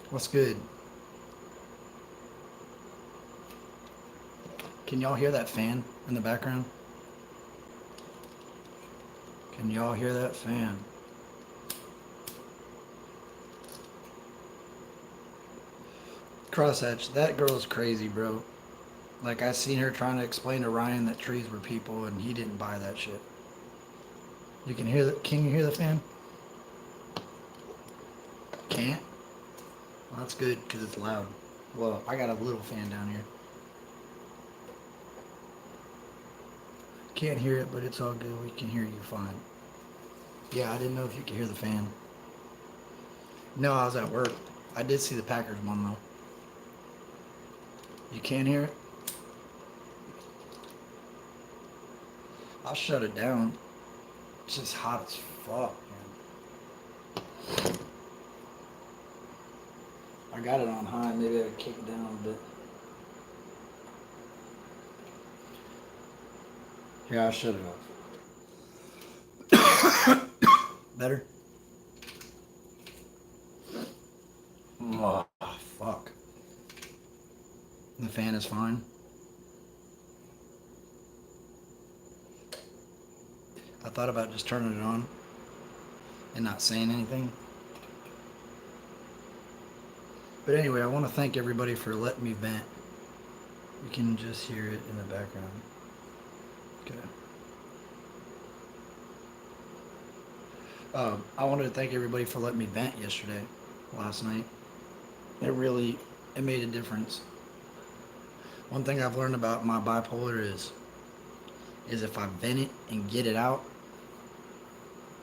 What's good? Can y'all hear that fan in the background? Can y'all hear that fan? Crosshatch, that girl's crazy, bro. Like, I seen her trying to explain to Ryan that trees were people, and he didn't buy that shit. You can hear the, can you hear the fan? Can't? Well, that's good, because it's loud. Well, I got a little fan down here. Can't hear it, but it's all good. We can hear you fine. Yeah, I didn't know if you could hear the fan. No, I was at work. I did see the Packers one, though. You can't hear it? I'll shut it down. It's just hot as fuck, man. I got it on high. Maybe I could kick it down a bit. Here, I'll shut it off. Better? Oh, fuck. The fan is fine. I thought about just turning it on and not saying anything. But anyway, I want to thank everybody for letting me vent. You can just hear it in the background. Okay. I wanted to thank everybody for letting me vent yesterday, last night. It made a difference. One thing I've learned about my bipolar is if I vent it and get it out,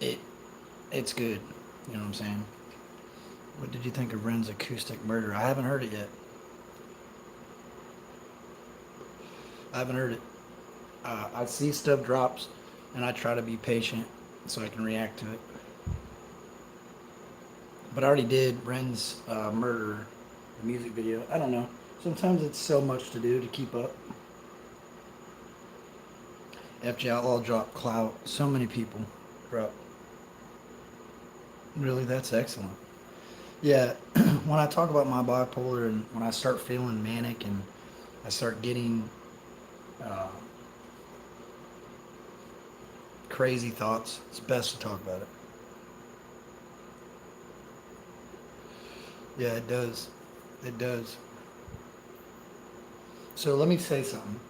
it's good. You know what I'm saying? What did you think of Ren's Acoustic Murder? I haven't heard it yet. I haven't heard it. I see stuff drops, and I try to be patient so I can react to it. But I already did Ren's Murder music video. I don't know. Sometimes it's so much to do to keep up. FJ Outlaw dropped Clout. So many people dropped. Really, that's excellent. Yeah, when I talk about my bipolar and when I start feeling manic and I start getting crazy thoughts, it's best to talk about it. Yeah, it does. It does. So let me say something.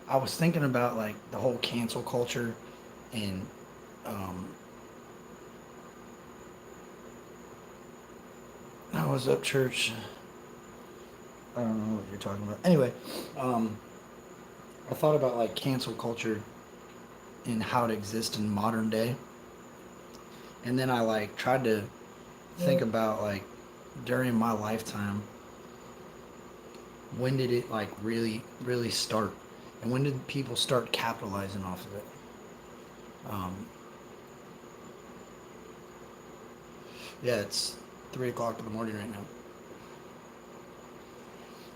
I was thinking about like the whole cancel culture and I was up church. I don't know what you're talking about. Anyway, I thought about like cancel culture and how it exists in modern day. And then I like tried to think about like during my lifetime, when did it like really start? And when did people start capitalizing off of it? Yeah, it's 3 o'clock in the morning right now.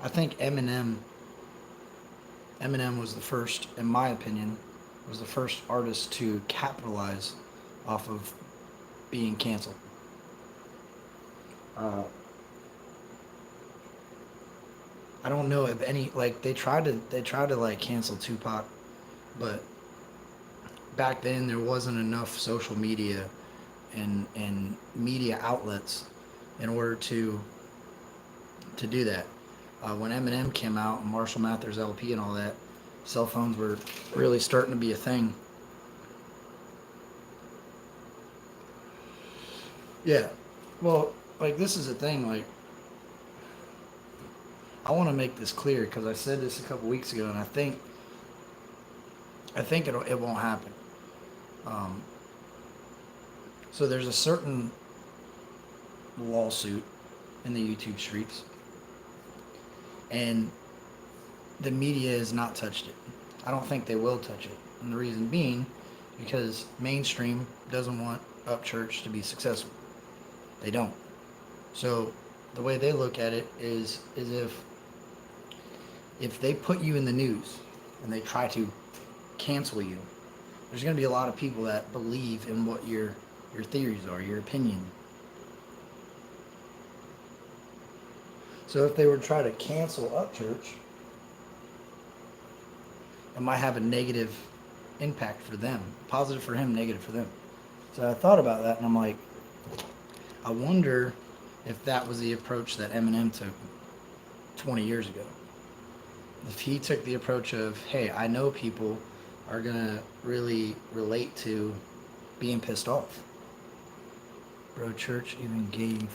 I think Eminem was the first, in my opinion, was the first artist to capitalize off of being canceled. I don't know if any like they tried to like cancel Tupac, but back then there wasn't enough social media and media outlets in order to do that. When Eminem came out and Marshall Mathers LP and all that, cell phones were really starting to be a thing. Yeah. Well, like this is a thing. Like I want to make this clear because I said this a couple weeks ago, and I think it won't happen. Um, so there's a certain lawsuit in the YouTube streets, and the media has not touched it. I don't think they will touch it, and the reason being because mainstream doesn't want Upchurch to be successful. They don't. So the way they look at it is if they put you in the news and they try to cancel you, there's going to be a lot of people that believe in what you're your theories are, your opinion. So if they were to try to cancel Upchurch, it might have a negative impact for them. Positive for him, negative for them. So I thought about that and I'm like, I wonder if that was the approach that Eminem took 20 years ago. If he took the approach of, hey, I know people are going to really relate to being pissed off. Bro, church even gave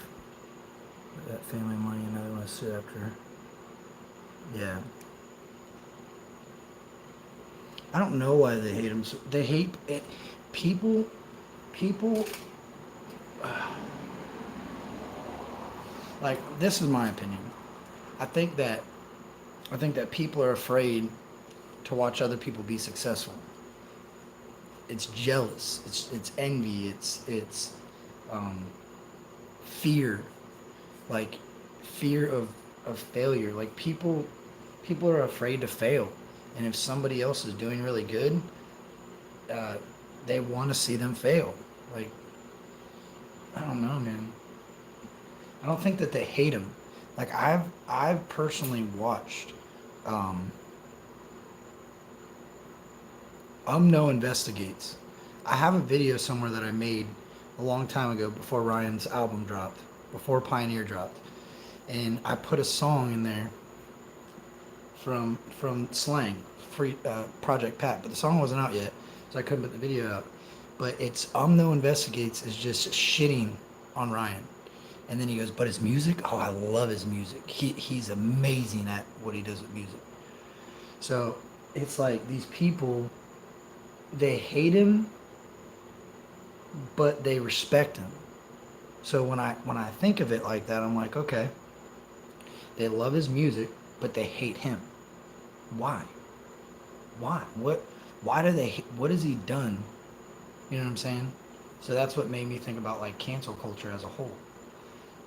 that family money and I want to sue after her. Yeah. I don't know why they hate him. They hate it. People, like, this is my opinion. I think that people are afraid to watch other people be successful. It's jealous. It's envy. It's fear, like fear of failure. Like people are afraid to fail, and if somebody else is doing really good, they want to see them fail. Like, I don't know, man. I don't think that they hate him. Like I've personally watched Umno Investigates. I have a video somewhere that I made a long time ago before Ryan's album dropped, before Pioneer dropped, and I put a song in there from Slang, free Project Pat, but the song wasn't out yet, so I couldn't put the video out. But it's Umno Investigates is just shitting on Ryan. And then he goes, but his music, oh, I love his music. He's amazing at what he does with music. So it's like these people, they hate him, but they respect him. So when I think of it like that, I'm like, okay, they love his music, but they hate him. Why? Why? Why do they? What has he done? You know what I'm saying? So that's what made me think about like cancel culture as a whole.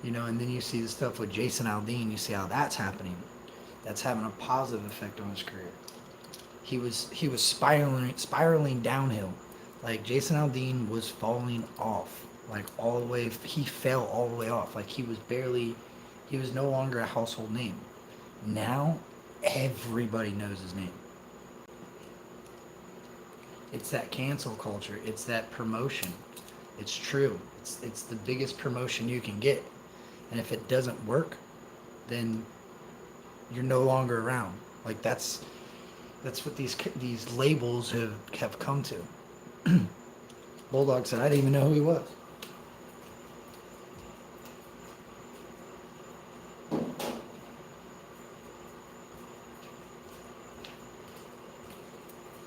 You know, and then you see the stuff with Jason Aldean. You see how that's happening. That's having a positive effect on his career. He was spiraling downhill. Like Jason Aldean was falling off, like all the way. He fell all the way off. Like he was no longer a household name. Now everybody knows his name. It's that cancel culture. It's that promotion. It's true. It's the biggest promotion you can get. And if it doesn't work, then you're no longer around. Like that's what these labels have come to. Bulldog said, I didn't even know who he was.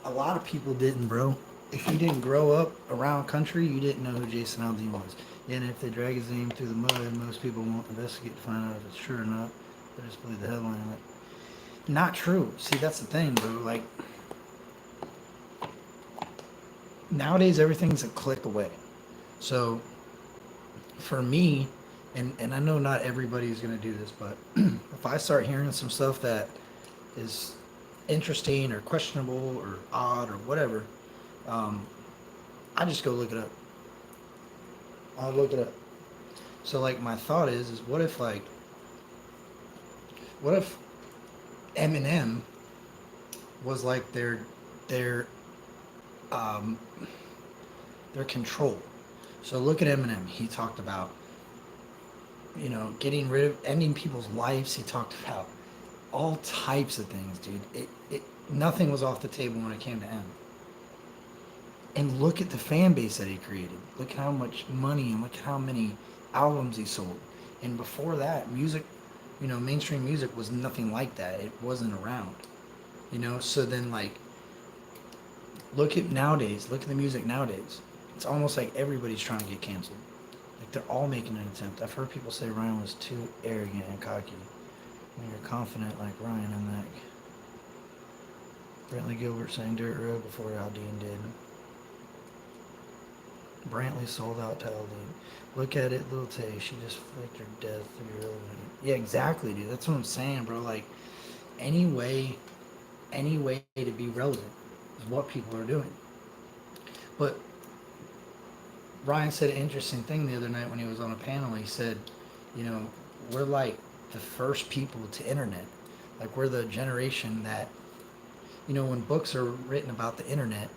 A lot of people didn't, bro. If you didn't grow up around country, you didn't know who Jason Aldean was. And if they drag his name through the mud, most people won't investigate to find out if it's true or not. They just believe the headline of it. Not true. See, that's the thing, bro. Like, nowadays everything's a click away. So, for me, and I know not everybody's going to do this, but if I start hearing some stuff that is interesting or questionable or odd or whatever, I just go look it up. I'll look it up. So like my thought is what if Eminem was like their control. So look at Eminem. He talked about, you know, getting rid of, ending people's lives. He talked about all types of things, dude. Nothing was off the table when it came to M. And look at the fan base that he created. Look at how much money and look at how many albums he sold. And before that, music, you know, mainstream music was nothing like that. It wasn't around. You know, so then like, look at nowadays. Look at the music nowadays. It's almost like everybody's trying to get canceled. Like they're all making an attempt. I've heard people say Ryan was too arrogant and cocky. When you're confident like Ryan in that. Brantley Gilbert sang Dirt Road before Aldean did. Brantley sold out to Aldean. Look at it, Lil Tay. She just faked her death to be relevant. Yeah, exactly, dude. That's what I'm saying, bro. Like, any way to be relevant is what people are doing. But Ryan said an interesting thing the other night when he was on a panel. He said, you know, we're like the first people to internet. Like we're the generation that, you know, when books are written about the internet,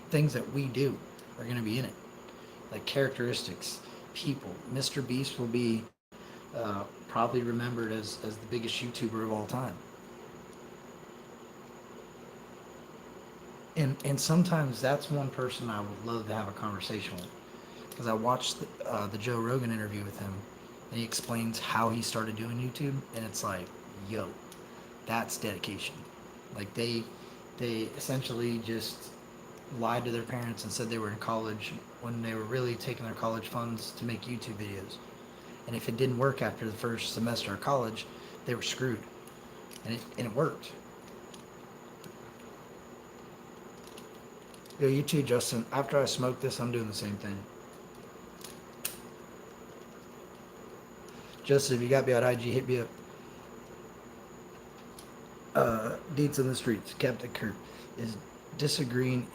things that we do are going to be in it. Like characteristics, people. Mr. Beast will be probably remembered as the biggest YouTuber of all time. And sometimes that's one person I would love to have a conversation with, because I watched the Joe Rogan interview with him, and he explains how he started doing YouTube, and it's like, yo, that's dedication. Like they essentially just lied to their parents and said they were in college when they were really taking their college funds to make YouTube videos. And if it didn't work after the first semester of college, they were screwed. And it worked. Yo, you too, Justin. After I smoke this, I'm doing the same thing. Justin, if you got me on IG, hit me up. Deeds in the streets, Captain Kurt. Is disagreeing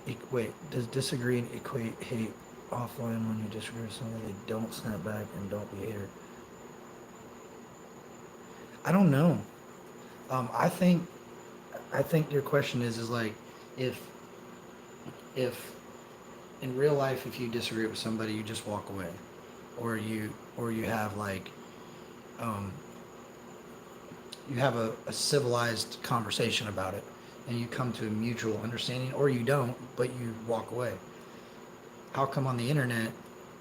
equate? Does disagreeing equate hate offline when you disagree with somebody? They don't snap back and don't be a hater. I don't know. I think your question is like if if in real life if you disagree with somebody you just walk away, or you have like um, you have a civilized conversation about it and you come to a mutual understanding, or you don't but you walk away. How come on the internet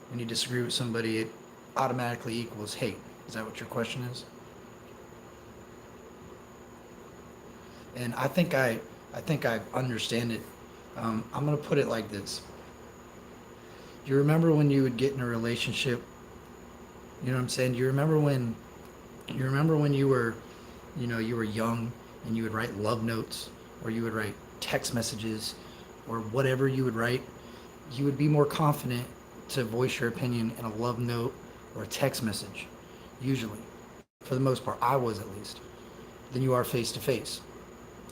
when you disagree with somebody it automatically equals hate? Is that what your question is? And I think I understand it. I'm gonna put it like this. You remember when you would get in a relationship? You know what I'm saying? Do you remember when you were, you were young and you would write love notes, or you would write text messages, or whatever you would write? You would be more confident to voice your opinion in a love note or a text message, usually, for the most part. I was, at least, than you are face to face.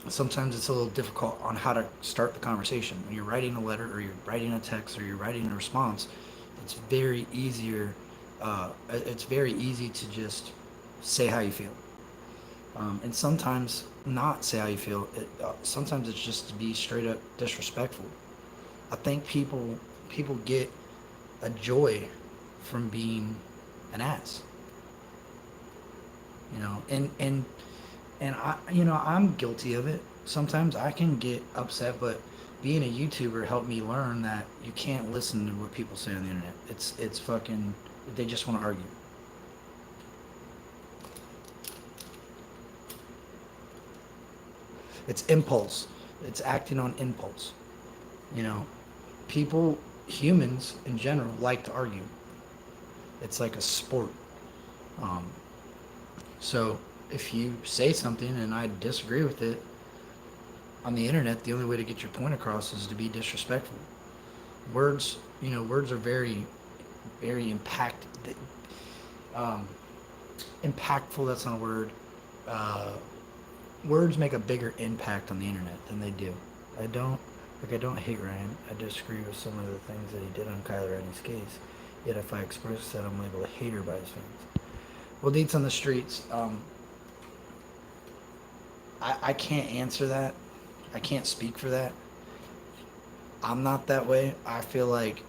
Sometimes it's a little difficult on how to start the conversation. When you're writing a letter, or you're writing a text, or you're writing a response, it's very easier. It's very easy to just say how you feel, and sometimes not say how you feel. Sometimes it's just to be straight up disrespectful. I think people get a joy from being an ass, and I'm guilty of it. Sometimes I can get upset, but being a YouTuber helped me learn that you can't listen to what people say on the internet. It's fucking, they just want to argue. It's impulse. It's acting on impulse. You know, people, humans in general, like to argue. It's like a sport. Um, so if you say something and I disagree with it on the internet, the only way to get your point across is to be disrespectful. Words are very, very um, impactful. That's not a word. Uh, Words make a bigger impact on the internet than they do. I don't hate Ryan. I disagree with some of the things that he did on Kyler Rennie's case. Yet if I express that, I'm labeled a hater by his fans. Well, Deets on the streets. I can't answer that. I can't speak for that. I'm not that way. I feel like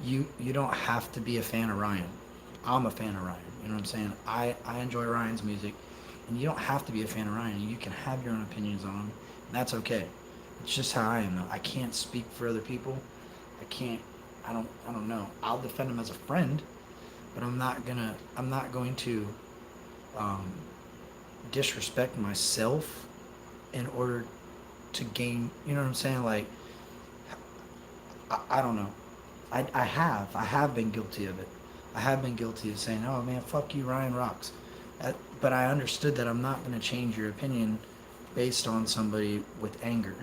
you don't have to be a fan of Ryan. I'm a fan of Ryan. You know what I'm saying? I enjoy Ryan's music, and you don't have to be a fan of Ryan. You can have your own opinions on him, and that's okay. It's just how I am, though. I can't speak for other people. I can't. I don't know. I'll defend him as a friend, but I'm not going to um, disrespect myself in order to gain. You know what I'm saying? Like, I don't know. I have been guilty of it. I have been guilty of saying, "Oh man, fuck you, Ryan rocks." But I understood that I'm not going to change your opinion based on somebody with anger.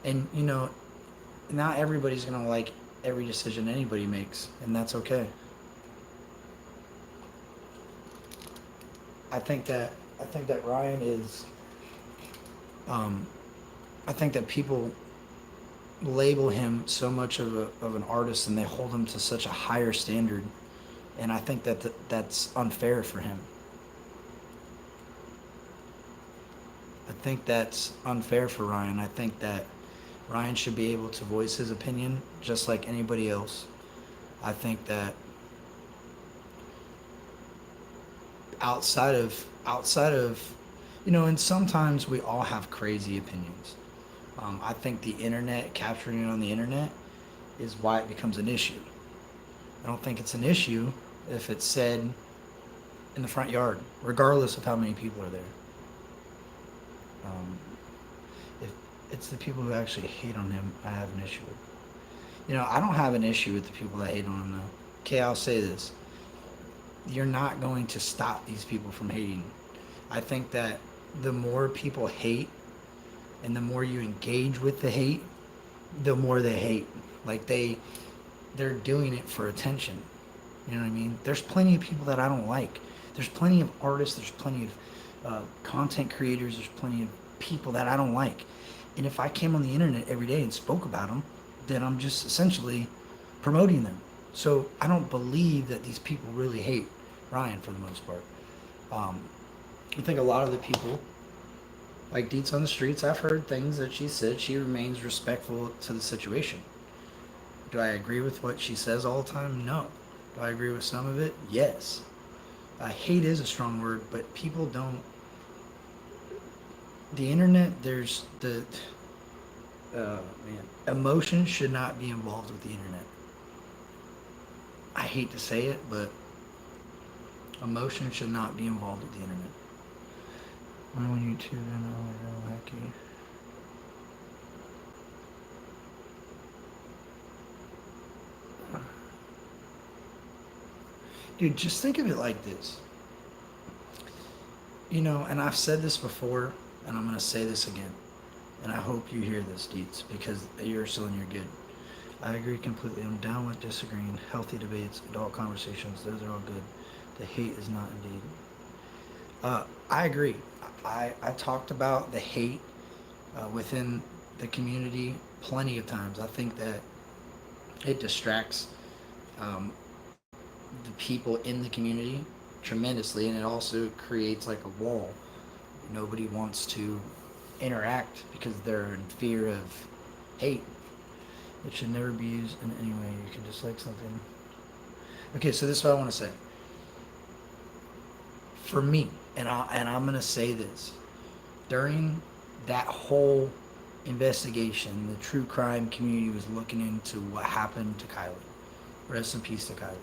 And not everybody's going to like every decision anybody makes, and that's okay. I think that Ryan is. Um, I think that people label him so much of an artist, and they hold him to such a higher standard, and I think that that's unfair for him. I think that's unfair for Ryan. I think that Ryan should be able to voice his opinion just like anybody else. I think that outside of and sometimes we all have crazy opinions. I think the internet, capturing it on the internet, is why it becomes an issue. I don't think it's an issue if it's said in the front yard, regardless of how many people are there. Um, if it's the people who actually hate on him, I have an issue with. I don't have an issue with the people that hate on him, though. Okay, I'll say this. You're not going to stop these people from hating. I think that the more people hate and the more you engage with the hate, the more they hate. Like they're doing it for attention. You know what I mean? There's plenty of people that I don't like. There's plenty of artists. There's plenty of content creators. There's plenty of people that I don't like. And if I came on the internet every day and spoke about them, then I'm just essentially promoting them. So I don't believe that these people really hate Ryan for the most part. I think a lot of the people, like Deets on the Streets, I've heard things that she said. She remains respectful to the situation. Do I agree with what she says all the time? No. Do I agree with some of it? Yes. Hate is a strong word, but people don't. The internet, there's the. Man. Emotion should not be involved with the internet. I hate to say it, but emotion should not be involved with the internet. When on YouTube and all wacky. Dude, just think of it like this. And I've said this before, and I'm going to say this again. And I hope you hear this, Deets, because you're still in your good. I agree completely. I'm down with disagreeing. Healthy debates, adult conversations, those are all good. The hate is not indeed. I agree. I talked about the hate within the community plenty of times. I think that it distracts the people in the community tremendously, and it also creates like a wall. Nobody wants to interact because they're in fear of hate. It should never be used in any way. You can dislike something. Okay, so this is what I want to say. For me, and I'm going to say this, during that whole investigation, the true crime community was looking into what happened to Kylie. Rest in peace to Kylie.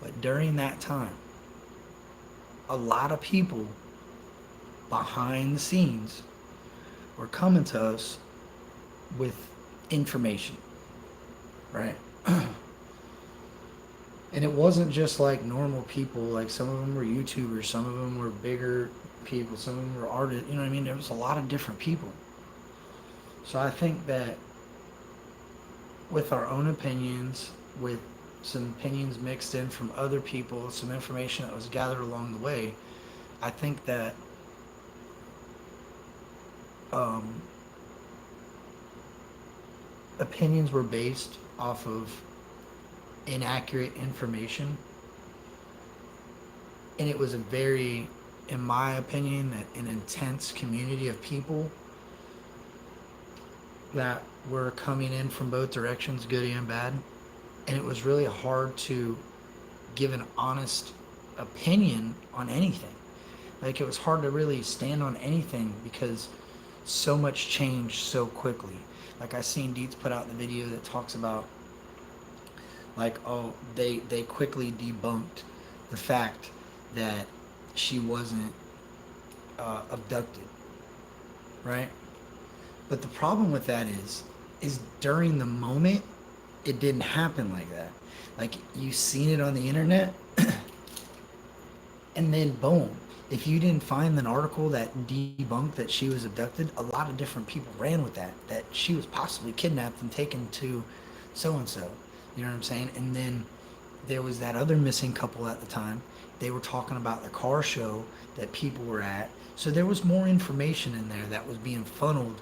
But during that time, a lot of people behind the scenes were coming to us with information, right? And it wasn't just like normal people. Like some of them were YouTubers, some of them were bigger people, some of them were artists. You know what I mean? There was a lot of different people. So I think that with our own opinions, with some opinions mixed in from other people, some information that was gathered along the way, I think that opinions were based off of inaccurate information, and it was a very, in my opinion, an intense community of people that were coming in from both directions, good and bad, and it was really hard to give an honest opinion on anything. Like, it was hard to really stand on anything because so much changed so quickly. Like, I seen Deets put out the video that talks about, like, oh, they quickly debunked the fact that she wasn't abducted, right? But the problem with that is during the moment, it didn't happen like that. Like, you seen it on the internet, and then boom. If you didn't find an article that debunked that she was abducted, a lot of different people ran with that she was possibly kidnapped and taken to so-and-so. You know what I'm saying? And then there was that other missing couple at the time. They were talking about the car show that people were at. So there was more information in there that was being funneled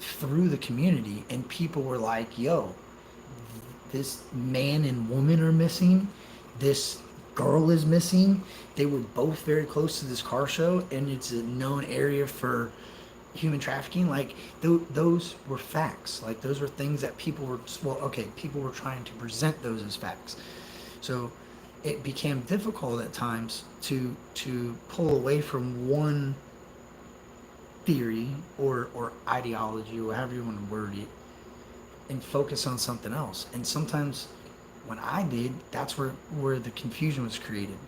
through the community, and people were like, "Yo, this man and woman are missing. This girl is missing. They were both very close to this car show, and it's a known area for human trafficking." Like those were facts. Like those were things that people were, well, okay, people were trying to present those as facts. So it became difficult at times to pull away from one theory or ideology, or however you want to word it, and focus on something else. And sometimes when I did, that's where the confusion was created,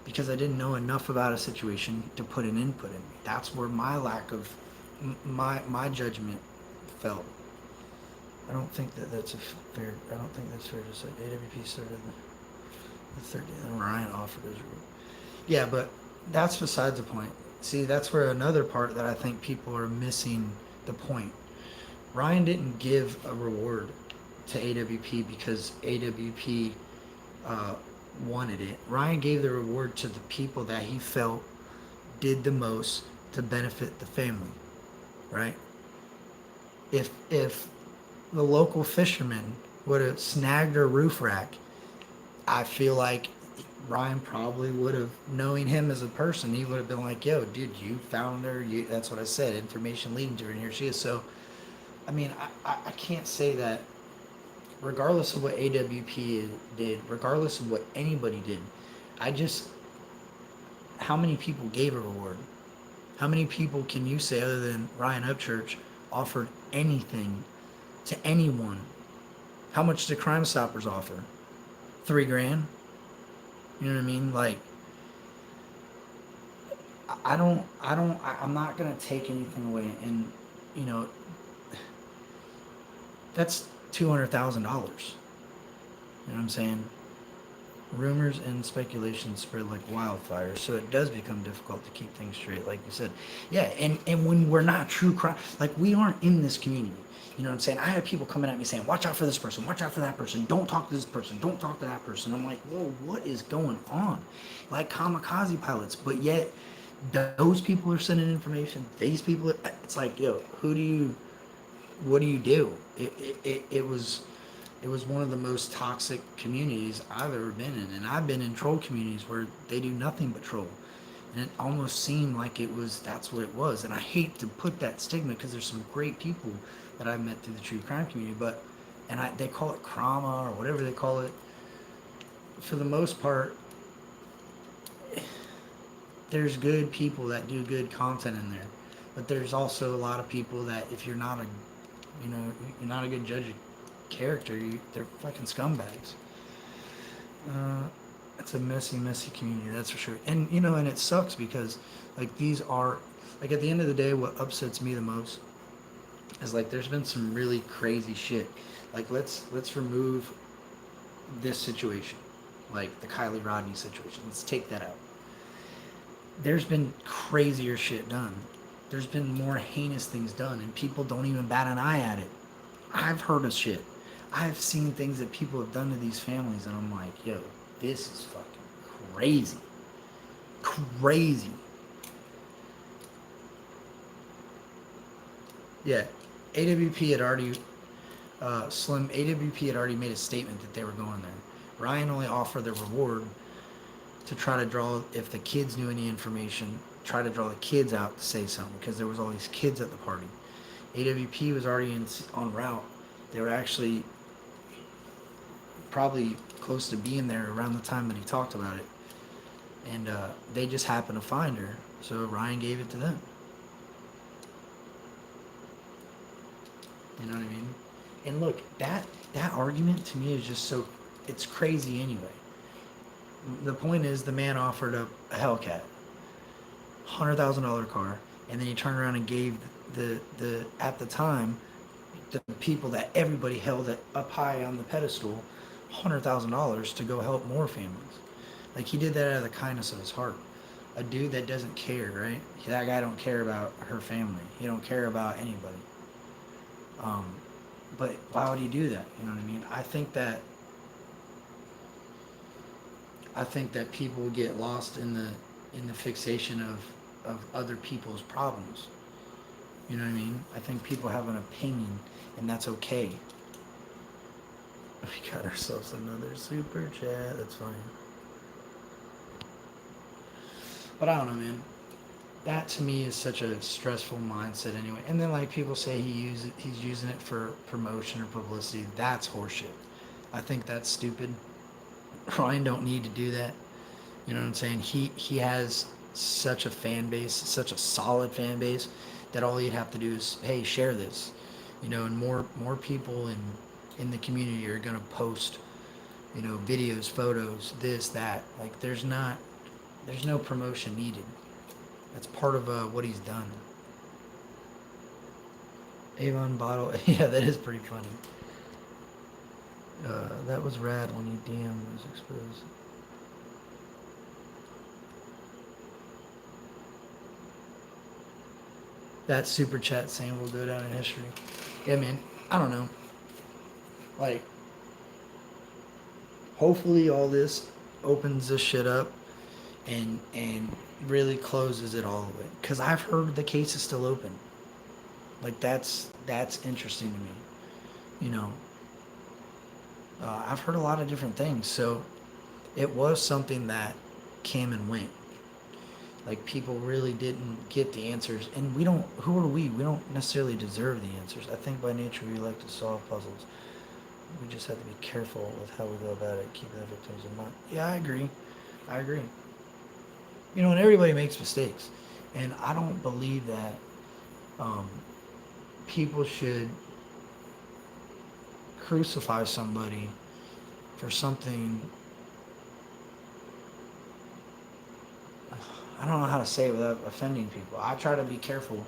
because I didn't know enough about a situation to put an input in. That's where my lack of my judgment fell. I don't think that's fair. I don't think that's fair to say. AWP started the 30th, and Ryan offered his rule. Yeah, but that's besides the point. See, that's where another part that I think people are missing the point. Ryan didn't give a reward to AWP because AWP wanted it. Ryan gave the reward to the people that he felt did the most to benefit the family, right? If the local fisherman would have snagged her roof rack, I feel like Ryan probably would have, knowing him as a person, he would have been like, "Yo, dude, you found her. That's what I said. Information leading to her, and here she is." So, I mean, I can't say that, regardless of what AWP did, regardless of what anybody did, I just, how many people gave a reward? How many people can you say, other than Ryan Upchurch, offered anything to anyone? How much did Crime Stoppers offer? $3,000? You know what I mean? Like, I'm not going to take anything away. And, you know, that's $200,000. You know what I'm saying? Rumors and speculation spread like wildfire, so it does become difficult to keep things straight, like you said. Yeah, and when we're not true crime, like we aren't in this community. You know what I'm saying? I have people coming at me saying, "Watch out for this person, watch out for that person, don't talk to this person, don't talk to that person." I'm like, whoa, what is going on? Like kamikaze pilots, but yet those people are sending information. These people, it's like, yo, what do you do? It was one of the most toxic communities I've ever been in. And I've been in troll communities where they do nothing but troll. And it almost seemed like that's what it was. And I hate to put that stigma, because there's some great people that I've met through the true crime community, they call it crama or whatever they call it. For the most part, there's good people that do good content in there. But there's also a lot of people that, if you're not you're not a good judge of character, they're fucking scumbags. It's a messy community, that's for sure. And and it sucks because, like, these are, like, at the end of the day, what upsets me the most is, like, there's been some really crazy shit. Like, let's remove this situation, like the Kylie Rodney situation. Let's take that out. There's been crazier shit done. There's been more heinous things done, and people don't even bat an eye at it. I've heard of shit. I've seen things that people have done to these families, and I'm like, yo, this is fucking crazy. Crazy. Yeah, AWP had already, AWP had already made a statement that they were going there. Ryan only offered the reward to try to draw, if the kids knew any information, try to draw the kids out to say something, because there was all these kids at the party. AWP was already en route. They were actually probably close to being there around the time that he talked about it. And they just happened to find her, so Ryan gave it to them. You know what I mean? And look, that argument to me is just so, it's crazy anyway. The point is, the man offered up a Hellcat, $100,000 car, and then he turned around and gave the at the time, the people that everybody held up high on the pedestal, $100,000 to go help more families. Like, he did that out of the kindness of his heart. A dude that doesn't care, right? That guy don't care about her family. He don't care about anybody. But why would he do that? You know what I mean? I think that people get lost in the fixation of other people's problems. You know what I mean? I think people have an opinion, and that's okay. We got ourselves another super chat. That's fine. But I don't know, man. That to me is such a stressful mindset anyway. And then like people say he's using it for promotion or publicity. That's horseshit. I think that's stupid. Ryan don't need to do that. You know what I'm saying? He has such a fan base, such a solid fan base, that all he'd have to do is, hey, share this. You know, and more people in the community are gonna post, you know, videos, photos, this, that. Like there's no promotion needed. That's part of what he's done. Avon bottle, yeah, that is pretty funny. That was rad when he DM was exposed. That super chat saying will go down in history. Yeah, man. I don't know. Like, hopefully all this opens this shit up and really closes it all the way. Because I've heard the case is still open. Like that's interesting to me. You know, I've heard a lot of different things. So it was something that came and went. Like people really didn't get the answers, and we don't. Who are we? We don't necessarily deserve the answers. I think by nature we like to solve puzzles. We just have to be careful with how we go about it, keeping the victims in mind. Yeah, I agree. I agree. You know, and everybody makes mistakes, and I don't believe that um, people should crucify somebody for something. I don't know how to say it without offending people. I try to be careful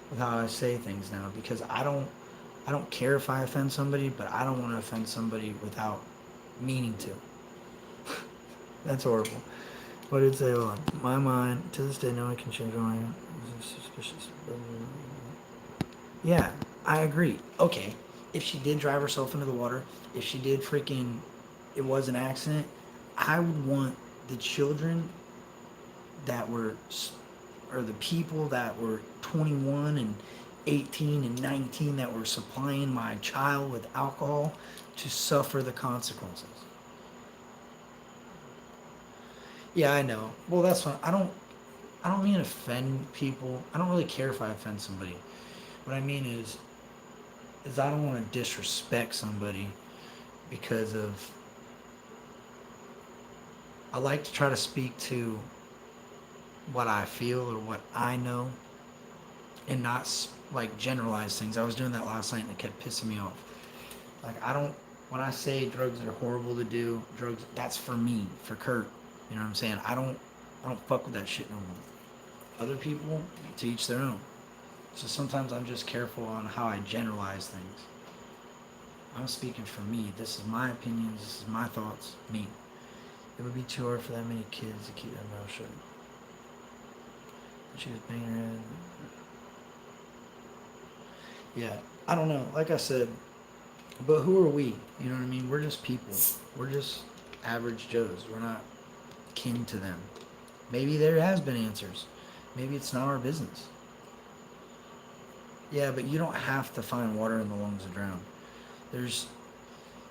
with how I say things now because I don't care if I offend somebody, but I don't want to offend somebody without meaning to. That's horrible. What did it say? Hold on. My mind, to this day, no one can change my mind. Suspicious. Yeah, I agree. Okay, if she did drive herself into the water, if she did freaking, it was an accident, I would want the children that were, or the people that were 21 and 18 and 19 that were supplying my child with alcohol to suffer the consequences. Yeah, I know. Well, that's fine. I don't mean to offend people. I don't really care if I offend somebody. What I mean is I don't want to disrespect somebody because of I like to try to speak to what I feel or what I know and not like generalize things. I was doing that last night and it kept pissing me off. Like I don't when I say drugs are horrible to do, drugs that's for me, for Kurt. You know what I'm saying? I don't fuck with that shit no more. Other people, to each their own. So sometimes I'm just careful on how I generalize things. I'm speaking for me. This is my opinions. This is my thoughts. Me. It would be too hard for that many kids to keep their mouth shut. She was banging her head. Yeah, I don't know. Like I said, but who are we? You know what I mean? We're just people. We're just average Joes. We're not kin to them. Maybe there has been answers. Maybe it's not our business. Yeah, but you don't have to find water in the lungs to drown. There's,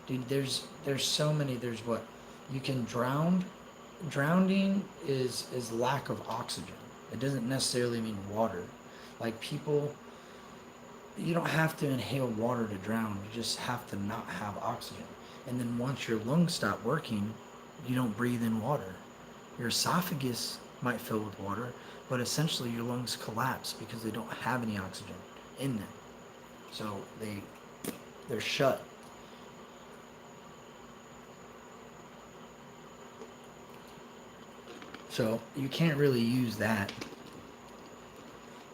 dude, there's so many. There's what you can drown. Drowning is lack of oxygen. It doesn't necessarily mean water. Like people, you don't have to inhale water to drown. You just have to not have oxygen. And then once your lungs stop working, you don't breathe in water. Your esophagus might fill with water, but essentially your lungs collapse because they don't have any oxygen in them. So they're shut. So you can't really use that.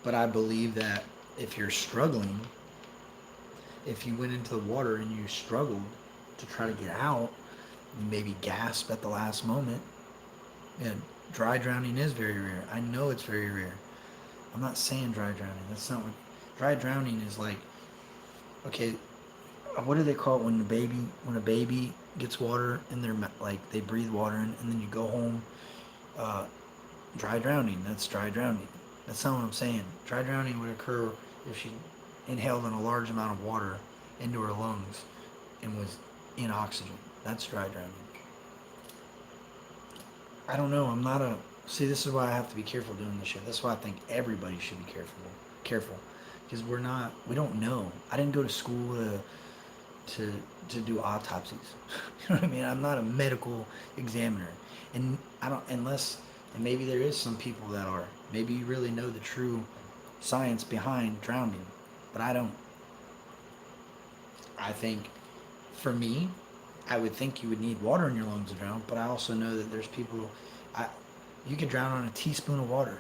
But I believe that if you're struggling, if you went into the water and you struggled to try to get out, maybe gasp at the last moment, and dry drowning is very rare. I know it's very rare. I'm not saying dry drowning. That's not what dry drowning is like. Okay, what do they call it when a baby gets water in their like they breathe water in and then you go home? Dry drowning. That's dry drowning. That's not what I'm saying. Dry drowning would occur if she inhaled in a large amount of water into her lungs and was in oxygen. That's dry drowning. I don't know. I'm not a. See, this is why I have to be careful doing this shit. That's why I think everybody should be careful. Careful. Because we're not. We don't know. I didn't go to school to do autopsies. You know what I mean? I'm not a medical examiner. And I don't. Unless. And maybe there is some people that are. Maybe you really know the true science behind drowning. But I don't. I think, for me, I would think you would need water in your lungs to drown, but I also know that there's people, I, you could drown on a teaspoon of water,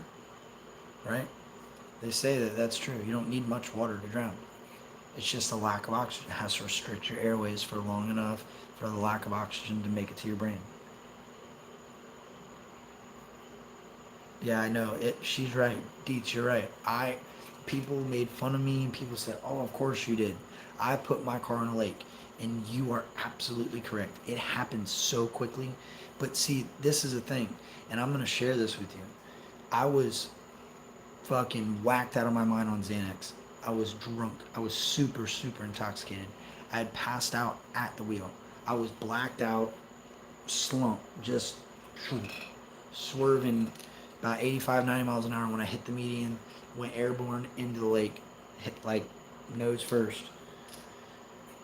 right? They say that that's true. You don't need much water to drown. It's just a lack of oxygen. It has to restrict your airways for long enough for the lack of oxygen to make it to your brain. Yeah, I know. She's right. Deets, you're right. People made fun of me. People said, oh, of course you did. I put my car in a lake. And you are absolutely correct. It happens so quickly. But see, this is the thing. And I'm going to share this with you. I was fucking whacked out of my mind on Xanax. I was drunk. I was super, super intoxicated. I had passed out at the wheel. I was blacked out, slumped, just swerving about 85, 90 miles an hour when I hit the median, went airborne into the lake, hit like nose first.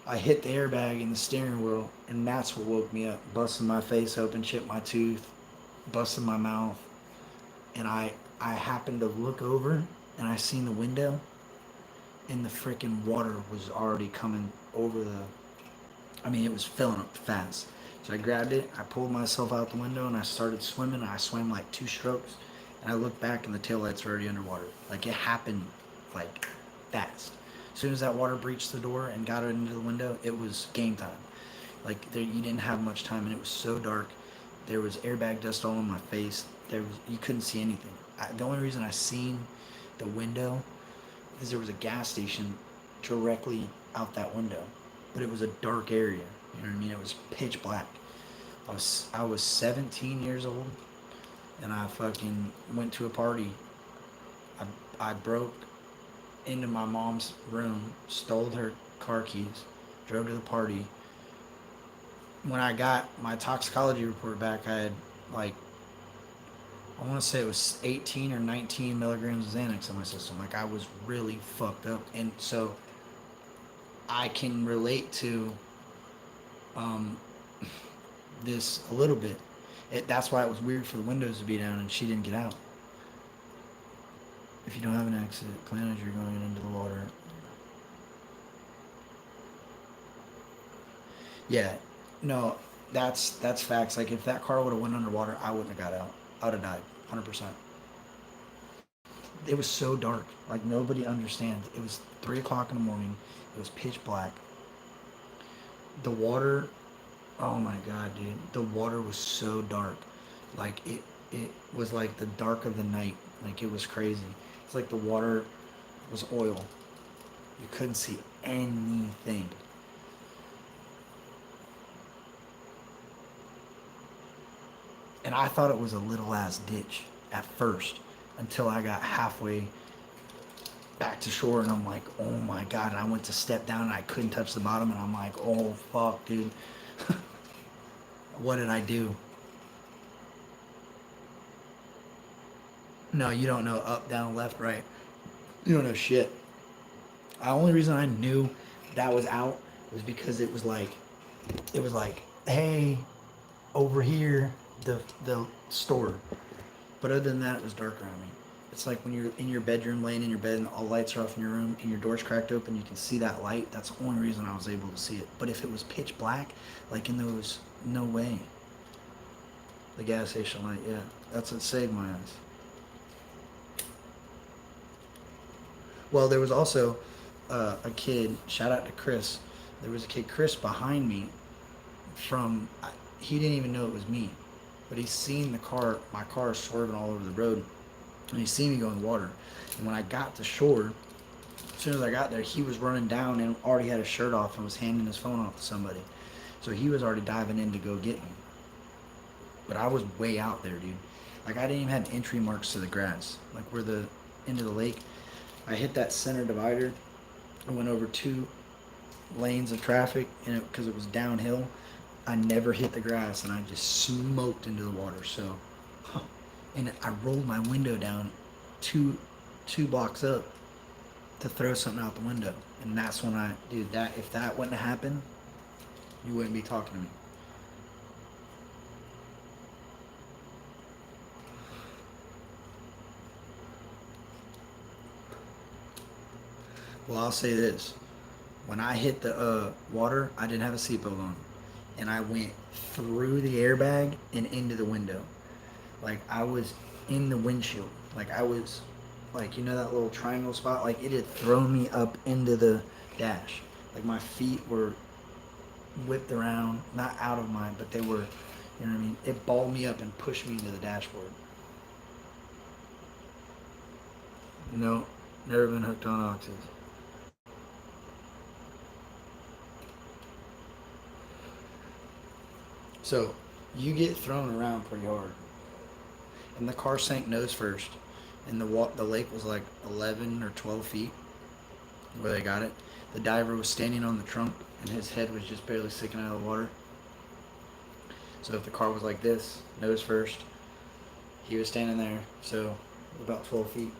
I hit the airbag in the steering wheel, and that's what woke me up. Busting my face open, chipped my tooth, busting my mouth. And I happened to look over, and I seen the window, and the freaking water was already coming over it was filling up fast. So I grabbed it, I pulled myself out the window, and I started swimming. I swam like 2 strokes, and I looked back, and the taillights were already underwater. Like, it happened, like, fast. As soon as that water breached the door and got it into the window, it was game time. Like, you didn't have much time, and it was so dark. There was airbag dust all on my face. You couldn't see anything. The only reason I seen the window is there was a gas station directly out that window, but it was a dark area. You know what I mean? It was pitch black. I was 17 years old, and I fucking went to a party. I broke into my mom's room, stole her car keys, drove to the party. When I got my toxicology report back, I had I want to say it was 18 or 19 milligrams of Xanax in my system. Like, I was really fucked up. And so I can relate to this a little bit. That's why it was weird for the windows to be down and she didn't get out. If you don't have an exit plan as you're going into the water. Yeah, no, that's facts. Like, if that car would have went underwater, I wouldn't have got out. I would have died, 100%. It was so dark. Like, nobody understands. It was 3 o'clock in the morning. It was pitch black. The water, oh my God, dude. The water was so dark. Like, it was like the dark of the night. Like, it was crazy. It's like the water was oil. You couldn't see anything. And I thought it was a little ass ditch at first until I got halfway back to shore and I'm like, oh my God. And I went to step down and I couldn't touch the bottom and I'm like, oh fuck, dude. What did I do? No, you don't know up, down, left, right. You don't know shit. The only reason I knew that was out was because it was like, hey, over here, the store. But other than that, it was dark around me. It's like when you're in your bedroom, laying in your bed, and all lights are off in your room, and your door's cracked open, you can see that light. That's the only reason I was able to see it. But if it was pitch black, like in those, no way. The gas station light, yeah. That's what saved my eyes. Well, there was also a kid, shout out to Chris. There was a kid, Chris, behind me he didn't even know it was me. But he seen my car swerving all over the road. And he seen me go in the water. And when I got to shore, as soon as I got there, he was running down and already had his shirt off and was handing his phone off to somebody. So he was already diving in to go get me. But I was way out there, dude. Like, I didn't even have entry marks to the grass. Like, where the end of the lake, I hit that center divider. I went over 2 lanes of traffic, and because it was downhill, I never hit the grass, and I just smoked into the water. So, and I rolled my window down two blocks up to throw something out the window, and that's when dude, that if that wouldn't have happened, you wouldn't be talking to me. Well, I'll say this: when I hit the water, I didn't have a seatbelt on, and I went through the airbag and into the window. Like I was in the windshield. Like I was, like, you know that little triangle spot. Like it had thrown me up into the dash. Like my feet were whipped around, not out of mine, but they were. You know what I mean? It balled me up and pushed me into the dashboard. No, never been hooked on oxys. So you get thrown around pretty hard, and the car sank nose first, and the lake was like 11 or 12 feet where they got it. The diver was standing on the trunk, and his head was just barely sticking out of the water. So if the car was like this, nose first, he was standing there, so about 12 feet.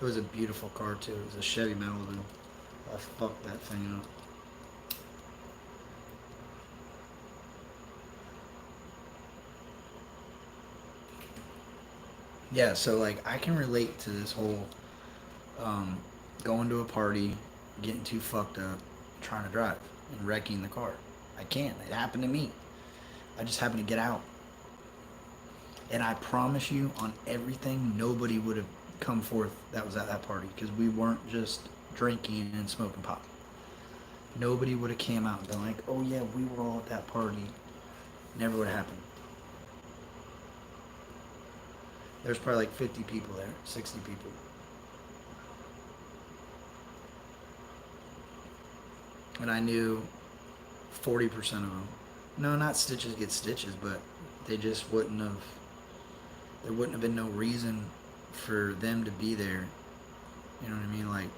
It was a beautiful car too. It was a Chevy Malibu. I fucked that thing up. Yeah, so like I can relate to this whole um, going to a party, getting too fucked up, trying to drive, and wrecking the car. I can. It happened to me. I just happened to get out. And I promise you, on everything, nobody would have come forth that was at that party because we weren't just drinking and smoking pot. Nobody would have came out and been like, "Oh yeah, we were all at that party." Never would have happened. There's probably like 50 people there, 60 people. And I knew 40% of them. No, not stitches get stitches, but they just wouldn't have. There wouldn't have been no reason for them to be there. You know what I mean? Like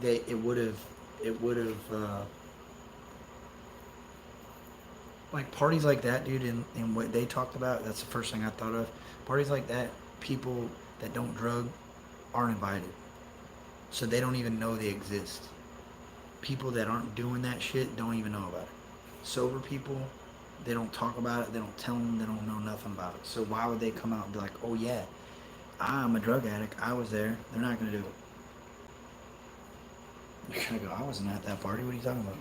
it would have. It would have. Like parties like that, dude, and what they talked about. That's the first thing I thought of. Parties like that, people that don't drug aren't invited, so they don't even know they exist. People that aren't doing that shit don't even know about it. Sober people, they don't talk about it. They don't tell them. They don't know nothing about it. So why would they come out and be like, "Oh yeah, I'm a drug addict. I was there." They're not gonna do it. You're gonna go, "I wasn't at that party. What are you talking about?"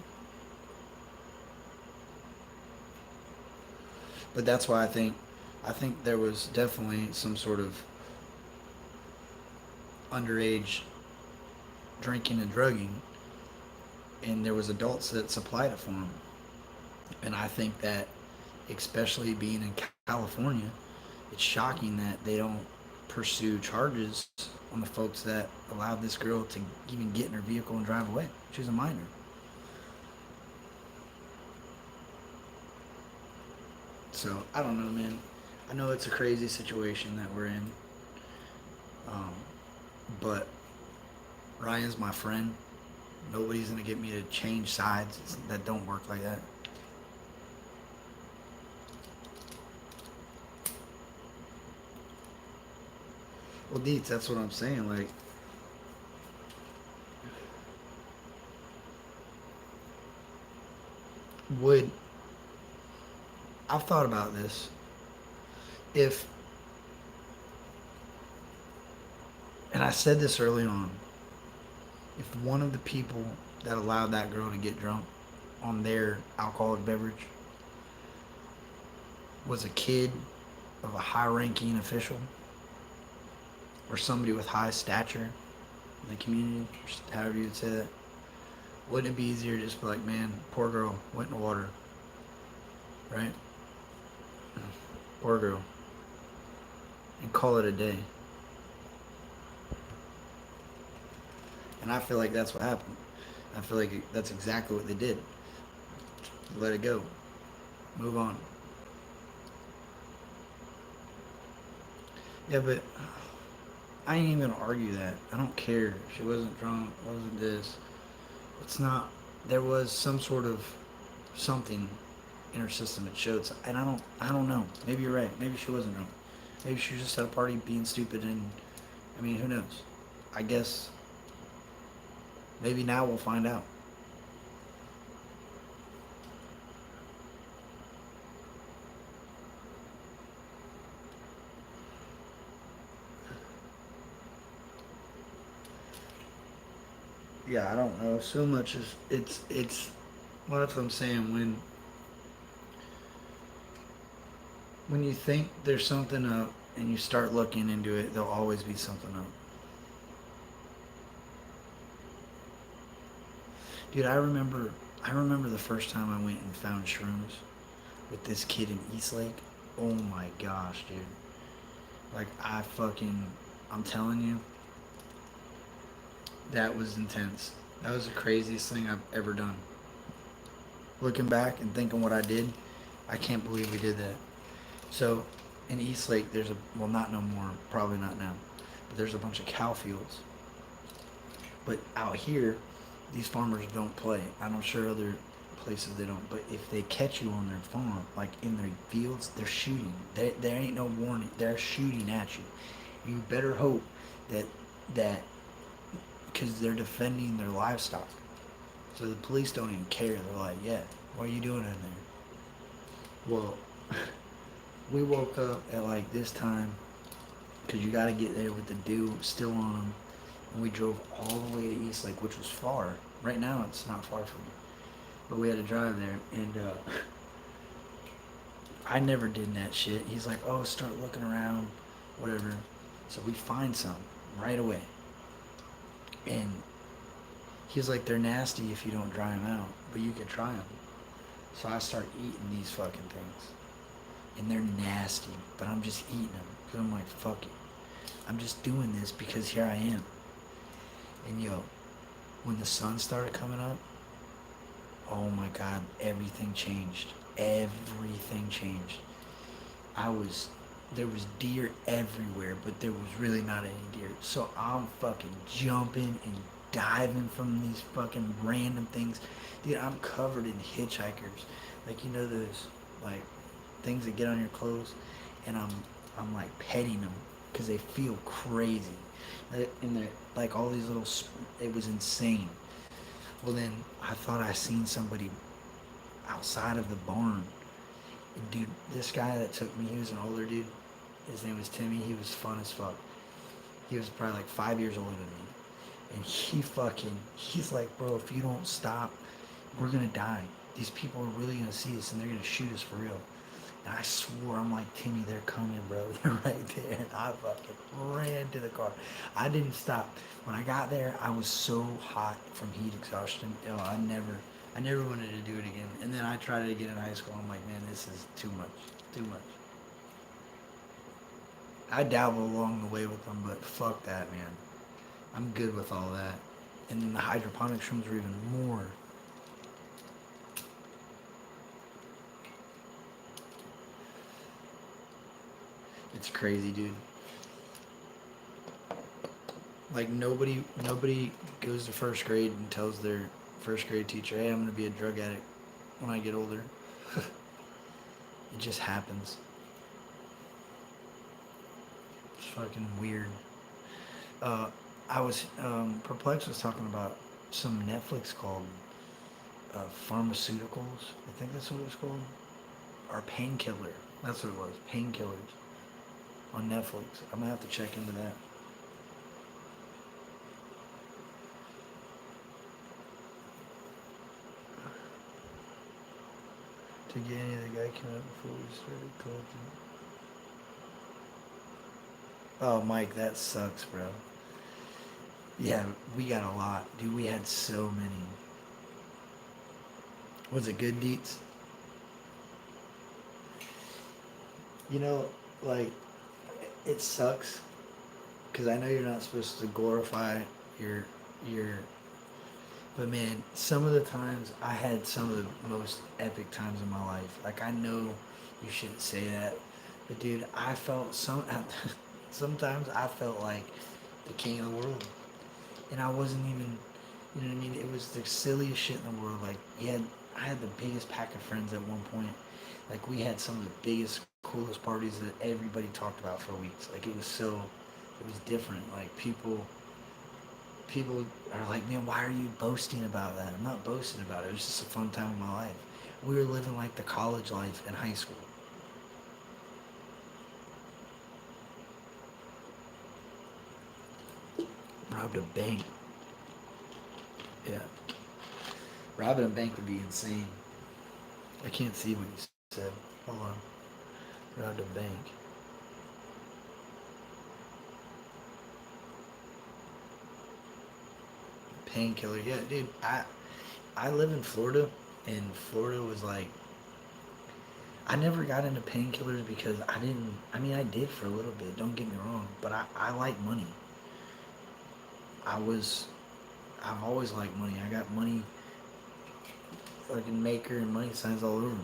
But that's why I think there was definitely some sort of underage drinking and drugging, and there was adults that supplied it for them. And I think that, especially being in California, it's shocking that they don't pursue charges on the folks that allowed this girl to even get in her vehicle and drive away. She was a minor. So I don't know, man. I know it's a crazy situation that we're in, um, but Ryan's my friend. Nobody's gonna get me to change sides. That don't work like that. Well, Deets, that's what I'm saying. Like, would I've thought about this. If, and I said this early on, if one of the people that allowed that girl to get drunk on their alcoholic beverage was a kid of a high-ranking official or somebody with high stature in the community, or however you'd say that, wouldn't it be easier to just be like, "Man, poor girl went in the water," right? Poor girl, and call it a day? And I feel like that's what happened. I feel like that's exactly what they did. Let it go. Move on. Yeah, but I ain't even gonna argue that. I don't care. She wasn't drunk. Wasn't this. It's not. There was some sort of something in her system that showed. And I don't know. Maybe you're right. Maybe she wasn't drunk. Maybe she was just at a party being stupid. And I mean, who knows? I guess maybe now we'll find out. Yeah, I don't know. So much is it's. Well, that's what I'm saying. When you think there's something up and you start looking into it, there'll always be something up. Dude, I remember the first time I went and found shrooms with this kid in Eastlake. Oh my gosh, dude. Like I'm telling you, that was intense. That was the craziest thing I've ever done. Looking back and thinking what I did, I can't believe we did that. So, in Eastlake, there's well, not no more, probably not now, but there's a bunch of cow fields. But out here, these farmers don't play. I'm sure other places they don't. But if they catch you on their farm, like in their fields, they're shooting. There ain't no warning. They're shooting at you. You better hope that that because they're defending their livestock. So the police don't even care. They're like, yeah, what are you doing in there? Well, we woke up at like this time because you got to get there with the dew still on them. And we drove all the way to Eastlake, which was far. Right now, it's not far from me. But we had to drive there. And I never did that shit. He's like, oh, start looking around, whatever. So we find some right away. And he's like, they're nasty if you don't dry them out, but you can try them. So I start eating these fucking things. And they're nasty, but I'm just eating them. Because I'm like, fuck it. I'm just doing this because here I am. And yo, when the sun started coming up, oh my God, everything changed. Everything changed. There was deer everywhere, but there was really not any deer. So I'm fucking jumping and diving from these fucking random things. Dude, I'm covered in hitchhikers. Like, you know those, like, things that get on your clothes? And I'm like petting them because they feel crazy. And they're like all these little, it was insane. Well, then I thought I seen somebody outside of the barn. And dude, this guy that took me, he was an older dude. His name was Timmy. He was fun as fuck. He was probably like 5 years older than me. And he's like, bro, if you don't stop, we're gonna die. These people are really gonna see us and they're gonna shoot us for real. And I swore, I'm like, Timmy, they're coming, bro. They're right there. And I fucking ran to the car. I didn't stop. When I got there, I was so hot from heat exhaustion. You know, I never wanted to do it again. And then I tried it again in high school. I'm like, man, this is too much. Too much. I dabble along the way with them, but fuck that, man. I'm good with all that. And then the hydroponic shrooms are even more. It's crazy, dude. Like nobody goes to first grade and tells their first grade teacher, "Hey, I'm gonna be a drug addict when I get older." It just happens. It's fucking weird. Uh, I was Perplex was talking about some Netflix called Pharmaceuticals. I think that's what it was called, or Painkiller. That's what it was. Painkillers on Netflix. I'm gonna have to check into that. To get any of the guy came out before we started collecting. Oh, Mike, that sucks, bro. Yeah, we got a lot, dude. We had so many. Was it good deets? You know, like it sucks because I know you're not supposed to glorify your your. But man, some of the times I had some of the most epic times in my life. Like I know you shouldn't say that, but dude, I felt some. Sometimes I felt like the king of the world, and I wasn't even. You know what I mean? It was the silliest shit in the world. Like, I had the biggest pack of friends at one point. Like, we had some of the biggest, coolest parties that everybody talked about for weeks. Like, it was different. Like, people are like, man, why are you boasting about that? I'm not boasting about it. It was just a fun time of my life. We were living like the college life in high school. Robbed a bank. Yeah. Robbing a bank would be insane. I can't see what you said. Hold on. Robbed a bank. Painkiller. Yeah, dude. I live in Florida, and Florida was like, I never got into painkillers because I didn't. I mean, I did for a little bit. Don't get me wrong, but I like money. I was. I've always liked money. I got money, fucking maker and money signs all over me.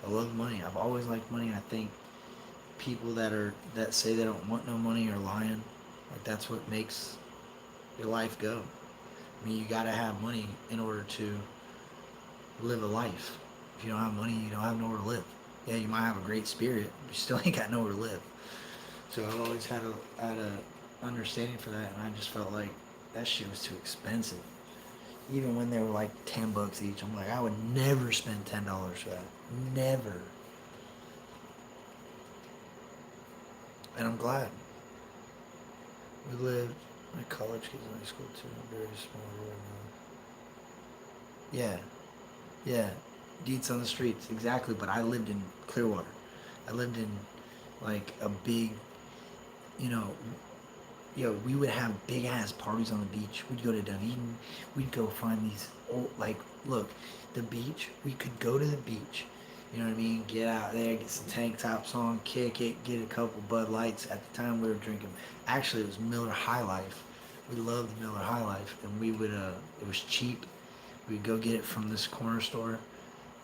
I love money. I've always liked money. I think people that say they don't want no money are lying. Like, that's what makes your life go. I mean, you gotta have money in order to live a life. If you don't have money, you don't have nowhere to live. Yeah, you might have a great spirit, but you still ain't got nowhere to live. So I've always had a understanding for that, and I just felt like that shit was too expensive. Even when they were like $10 each, I'm like, I would never spend $10 for that. Never. And I'm glad. We lived, my college kids in high school too, very small world now. Yeah, yeah. Deets on the streets, exactly. But I lived in Clearwater. I lived in like a big, you know, we would have big ass parties on the beach. We'd go to Dunedin. We'd go find these old, like, look, the beach. We could go to the beach. You know what I mean? Get out there, get some tank tops on, kick it, get a couple Bud Lights. At the time, we were drinking. Actually, it was Miller High Life. We loved Miller High Life, and we would. It was cheap. We'd go get it from this corner store,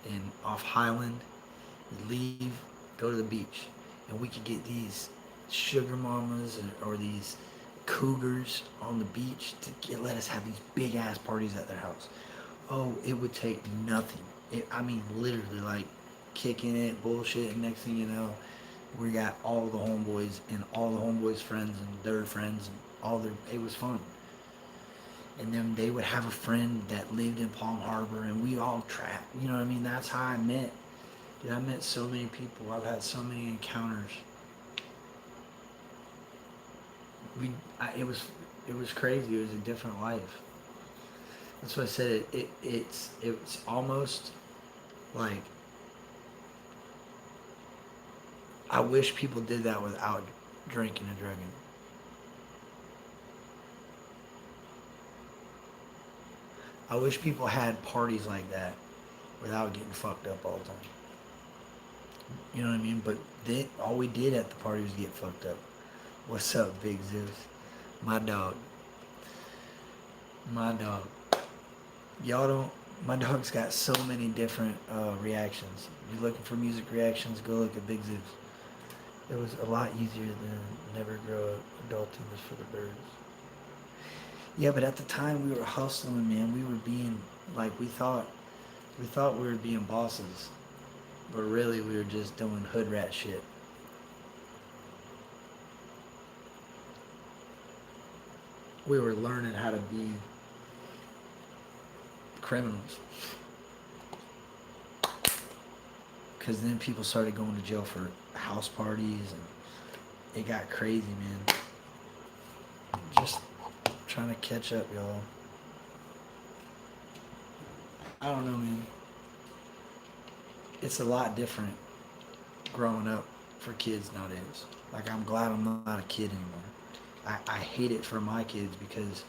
in off Highland. We'd leave, go to the beach, and we could get these sugar mamas or these cougars on the beach to let us have these big ass parties at their house. Oh, it would take nothing. I mean, literally, like, kicking it, bullshit, and next thing you know, we got all the homeboys and all the homeboys' friends and their friends and it was fun. And then they would have a friend that lived in Palm Harbor, and we all trapped. You know what I mean? That's how I met. Dude, I met so many people. I've had so many encounters. It was crazy. It was a different life. That's what I said. It's almost like I wish people did that without drinking and drugging. I wish people had parties like that without getting fucked up all the time. You know what I mean? But all we did at the party was get fucked up. What's up, Big Zeus? My dog. My dog. Y'all don't. My dog's got so many different reactions. If you're looking for music reactions, go look at Big Zeus. It was a lot easier than Never Grow Up. Adulting is for the birds. Yeah, but at the time we were hustling, man. We were being like we thought we were being bosses, but really we were just doing hood rat shit. We were learning how to be criminals. Because then people started going to jail for house parties, and it got crazy, man. Just trying to catch up, y'all. I don't know, man. It's a lot different growing up for kids nowadays. Like, I'm glad I'm not a kid anymore. I hate it for my kids because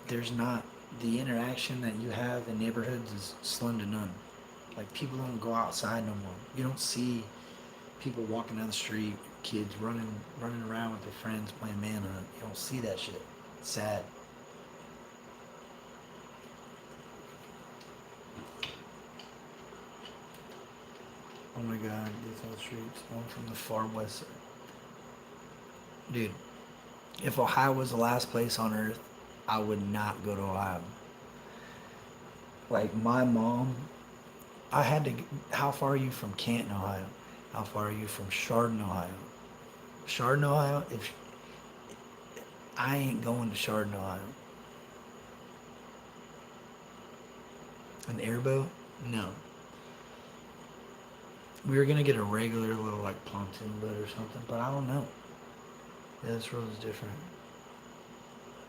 there's not the interaction that you have in neighborhoods is slim to none. Like, people don't go outside no more. You don't see people walking down the street, kids running around with their friends playing manhunt. You don't see that shit. It's sad. Oh my god, these on the streets. One from the far west side. Dude, if Ohio was the last place on earth, I would not go to Ohio. Like my mom, I had to. How far are you from Canton, Ohio? How far are you from Chardon, Ohio? Chardon, Ohio. If I ain't going to Chardon, Ohio, an airboat? No. We were gonna get a regular little like pontoon boat or something, but I don't know. Yeah, this world is different.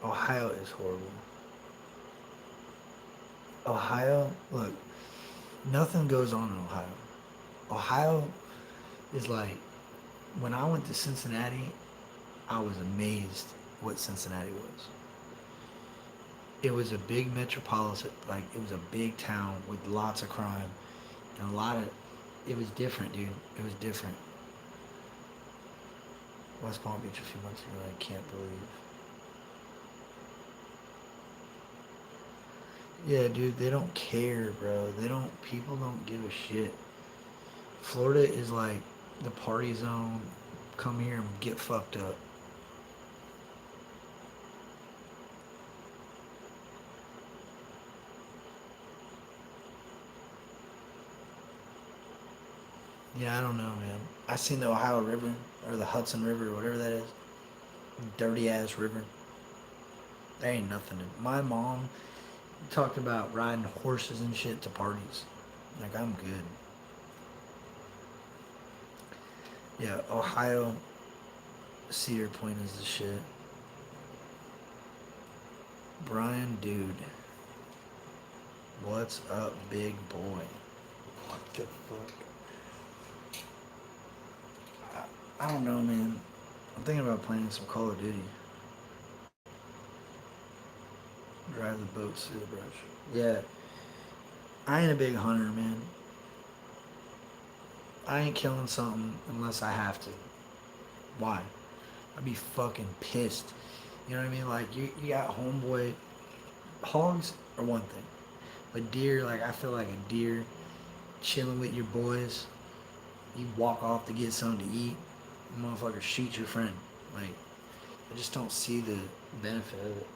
Ohio is horrible. Ohio, look, nothing goes on in Ohio. Ohio is like when I went to Cincinnati, I was amazed what Cincinnati was. It was a big metropolitan, like it was a big town with lots of crime and a lot of. It was different, dude. It was different. West Palm Beach a few months ago, I can't believe. Yeah, dude, they don't care, bro. They don't. People don't give a shit. Florida is like the party zone. Come here and get fucked up. Yeah, I don't know, man. I seen the Ohio River or the Hudson River or whatever that is. Dirty ass river. There ain't nothing. My mom talked about riding horses and shit to parties. Like I'm good. Yeah, Ohio Cedar Point is the shit. Brian, dude, what's up, big boy? What the fuck? I don't know, man. I'm thinking about playing some Call of Duty. Drive the boats through the brush. Yeah, I ain't a big hunter, man. I ain't killing something unless I have to. Why? I'd be fucking pissed. You know what I mean? Like you got homeboy. Hogs are one thing, but deer, like I feel like a deer chilling with your boys. You walk off to get something to eat. Motherfucker shoot your friend. Like I just don't see the benefit of it.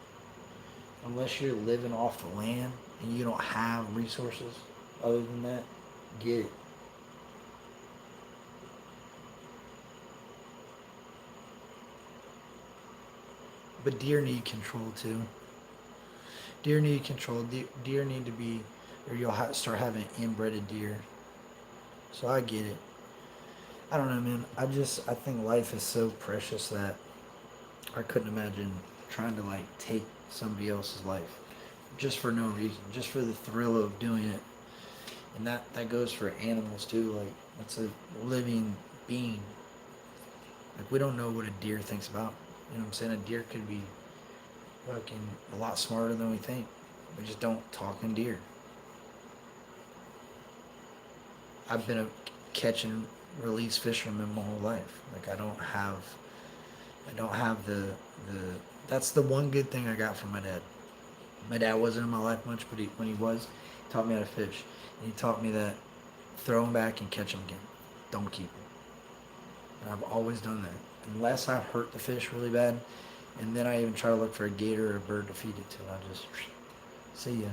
Unless you're living off the land and you don't have resources other than that, get it. But deer need control too. Deer need control. Deer need to be, or you'll start having inbred deer. So I get it. I don't know, man. I think life is so precious that I couldn't imagine trying to like take somebody else's life just for no reason, just for the thrill of doing it. And that goes for animals too. Like that's a living being. Like we don't know what a deer thinks about. You know what I'm saying? A deer could be fucking a lot smarter than we think. We just don't talk in deer. I've been a catch and release fisherman my whole life. Like I don't have the that's the one good thing I got from my dad. My dad wasn't in my life much, but when he was, he taught me how to fish. And he taught me that throw them back and catch them again. Don't keep them. And I've always done that. Unless I've hurt the fish really bad, and then I even try to look for a gator or a bird to feed it to. I just see ya.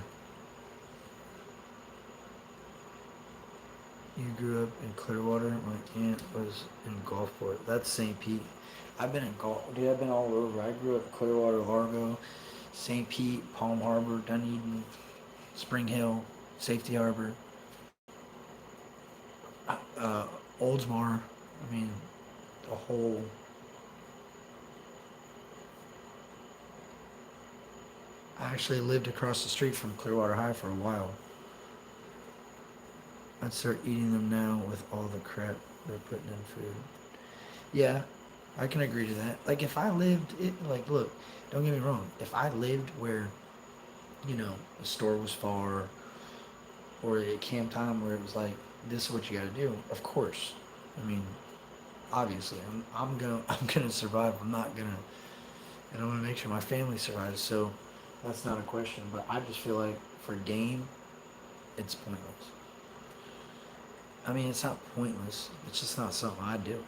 You grew up in Clearwater. My aunt was in Gulfport. That's St. Pete. I've been in dude. I've been all over. I grew up in Clearwater, Largo, St. Pete, Palm Harbor, Dunedin, Spring Hill, Safety Harbor, uh, Oldsmar. I mean, the whole. I actually lived across the street from Clearwater High for a while. I'd start eating them now with all the crap they're putting in food. Yeah, I can agree to that. Like if I lived it, like look, don't get me wrong. If I lived where, the store was far, or it came time where it was like, this is what you got to do. Of course, I mean, obviously, I'm gonna I'm gonna survive. I'm not gonna, and I want to make sure my family survives. So that's not a question. But I just feel like for game, it's pointless. I mean, it's not pointless. It's just not something I do.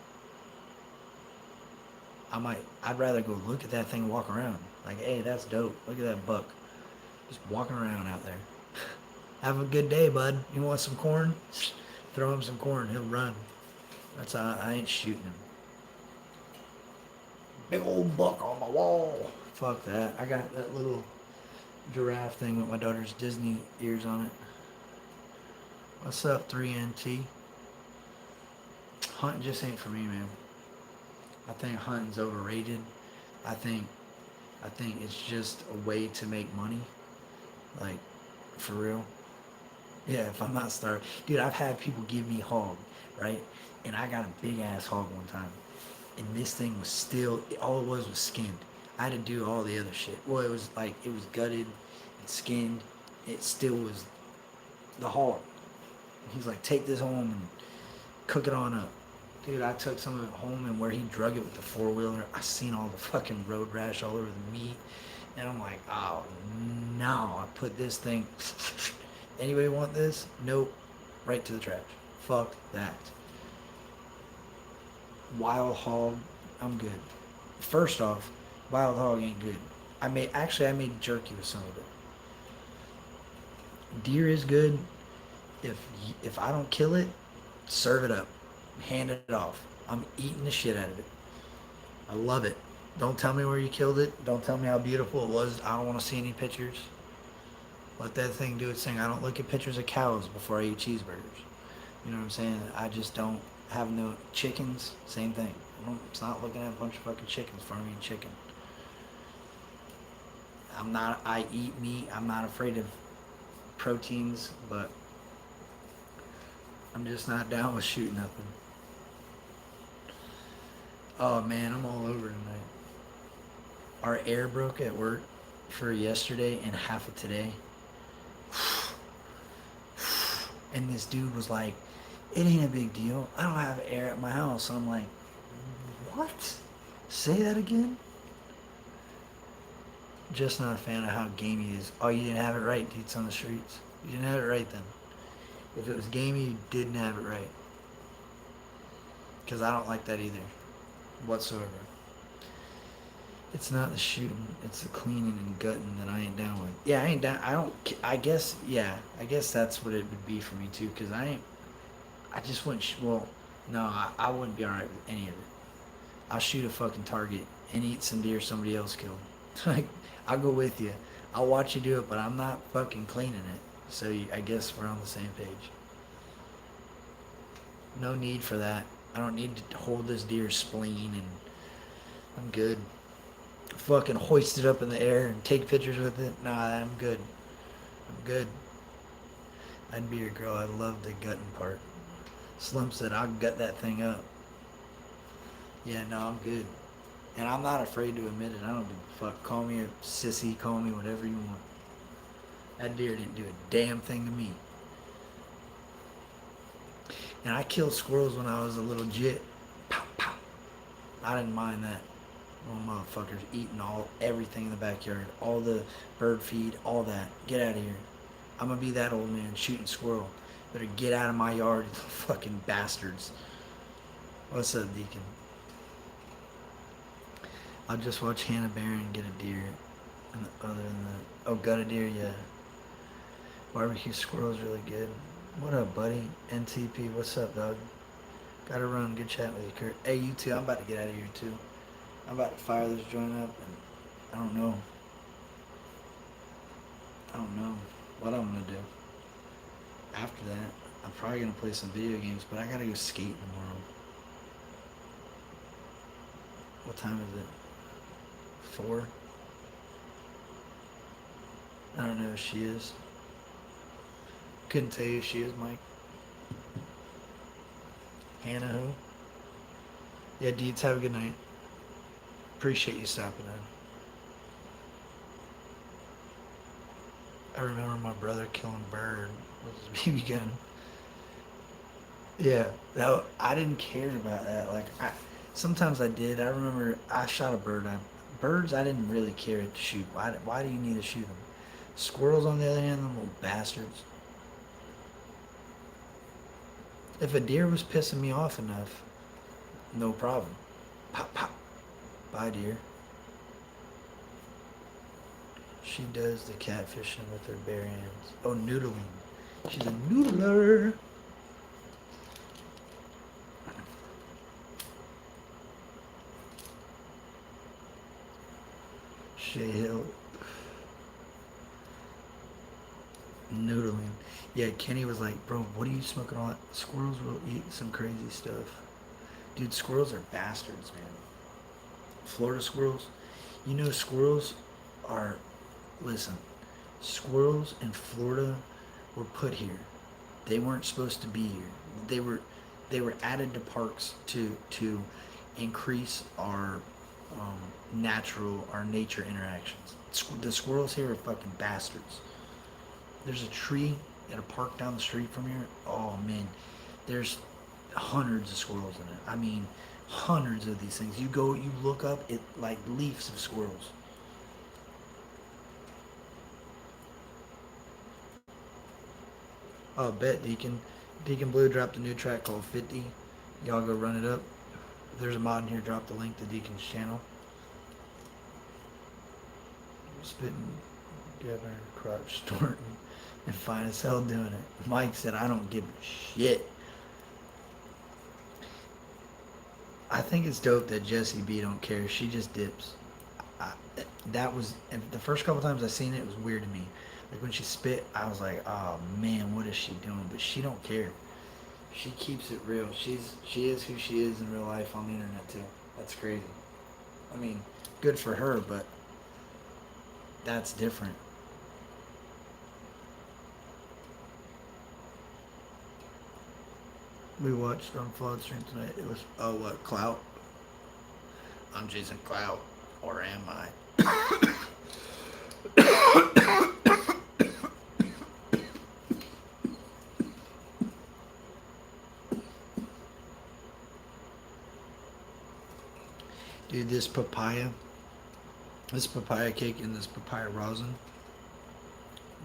I'd rather go look at that thing and walk around. Like, hey, that's dope. Look at that buck. Just walking around out there. Have a good day, bud. You want some corn? Throw him some corn. He'll run. That's how I ain't shooting him. Big old buck on my wall. Fuck that. I got that little giraffe thing with my daughter's Disney ears on it. What's up, 3NT? Hunting just ain't for me, man. I think hunting's overrated. I think it's just a way to make money. Like, for real. Yeah, if I'm not starved. Dude, I've had people give me hog, right? And I got a big ass hog one time. And this thing was still, all it was skinned. I had to do all the other shit. Well, it was gutted and skinned. It still was the hog. He's like, take this home and cook it on up. Dude, I took some of it home, and where he drug it with the four-wheeler, I seen all the fucking road rash all over the meat. And I'm like, oh, no. I put this thing, anybody want this? Nope. Right to the trash. Fuck that. Wild hog, I'm good. First off, wild hog ain't good. I made jerky with some of it. Deer is good. If I don't kill it, serve it up. Hand it off. I'm eating the shit out of it. I love it. Don't tell me where you killed it. Don't tell me how beautiful it was. I don't want to see any pictures. Let that thing do its thing. I don't look at pictures of cows before I eat cheeseburgers. You know what I'm saying? I just don't have no chickens. Same thing. It's not looking at a bunch of fucking chickens before I'm eating chicken. I eat meat. I'm not afraid of proteins, but I'm just not down with shooting nothing. Oh man, I'm all over tonight. Our air broke at work for yesterday and half of today. And this dude was like, it ain't a big deal. I don't have air at my house. I'm like, what? Say that again? Just not a fan of how gamey it is. Oh, you didn't have it right, dudes on the streets. You didn't have it right then. If it was gamey, you didn't have it right. Because I don't like that either. Whatsoever. It's not the shooting, it's the cleaning and gutting that I ain't down with. Yeah, I ain't down. I guess that's what it would be for me too. Because I just wouldn't, no, I wouldn't be alright with any of it. I'll shoot a fucking target and eat some deer somebody else killed. Like, I'll go with you. I'll watch you do it, but I'm not fucking cleaning it. So I guess we're on the same page. No need for that. I don't need to hold this deer's spleen, and I'm good. Fucking hoist it up in the air and take pictures with it. Nah, I'm good. I'm good. I'd be your girl. I love the gutting part. Slim said, I'll gut that thing up. Yeah, no, I'm good. And I'm not afraid to admit it. I don't give a fuck. Call me a sissy. Call me whatever you want. That deer didn't do a damn thing to me. And I killed squirrels when I was a little jit. Pow, pow. I didn't mind that. Little motherfuckers eating everything in the backyard. All the bird feed, all that. Get out of here. I'm gonna be that old man shooting squirrel. Better get out of my yard, you fucking bastards. What's up, Deacon? I'll just watch Hannah Barron get a deer. And other than that, oh, got a deer, yeah. Barbecue squirrel's really good. What up, buddy? NTP, what's up, dog? Gotta run. Good chat with you, Kurt. Hey, you too. I'm about to get out of here too. I'm about to fire this joint up, and I don't know what I'm gonna do. After that, I'm probably gonna play some video games, but I gotta go skate tomorrow. What time is it? 4? I don't know who she is. Couldn't tell you who she is, Mike. Hannah who? Yeah, Deeds, have a good night. Appreciate you stopping in. I remember my brother killing bird with his BB gun. Yeah, I didn't care about that. Like, sometimes I did. I remember I shot a bird. Birds, I didn't really care to shoot. Why do you need to shoot them? Squirrels, on the other hand, them little bastards. If a deer was pissing me off enough, no problem. Pop, pop. Bye, dear. She does the catfishing with her bare hands. Oh, noodling. She's a noodler. Shay Hill. Noodling. Yeah, Kenny was like, bro, what are you smoking all that? Squirrels will eat some crazy stuff. Dude, squirrels are bastards, man. Florida squirrels. You know, squirrels are, listen, squirrels in Florida were put here. They weren't supposed to be here. They were added to parks to increase our our nature interactions. The squirrels here are fucking bastards. There's a tree at a park down the street from here. Oh man, there's hundreds of squirrels in it. I mean, hundreds of these things. You look up, it like leaves of squirrels. Oh, bet Deacon. Deacon Blue dropped a new track called 50. Y'all go run it up. If there's a mod in here, drop the link to Deacon's channel. Spitting, Gavin, crotch, snorting, and fine as hell doing it. Mike said, I don't give a shit. I think it's dope that Jessie B don't care. She just dips. I, that was, the first couple times I seen it, it was weird to me. Like when she spit, I was like, oh man, what is she doing? But she don't care. She keeps it real. She is who she is in real life on the internet too. That's crazy. I mean, good for her, but that's different. We watched on Flawed Stream tonight. It was, oh, what, Clout? I'm Jason Clout. Or am I? Dude, this papaya cake and this papaya rosin,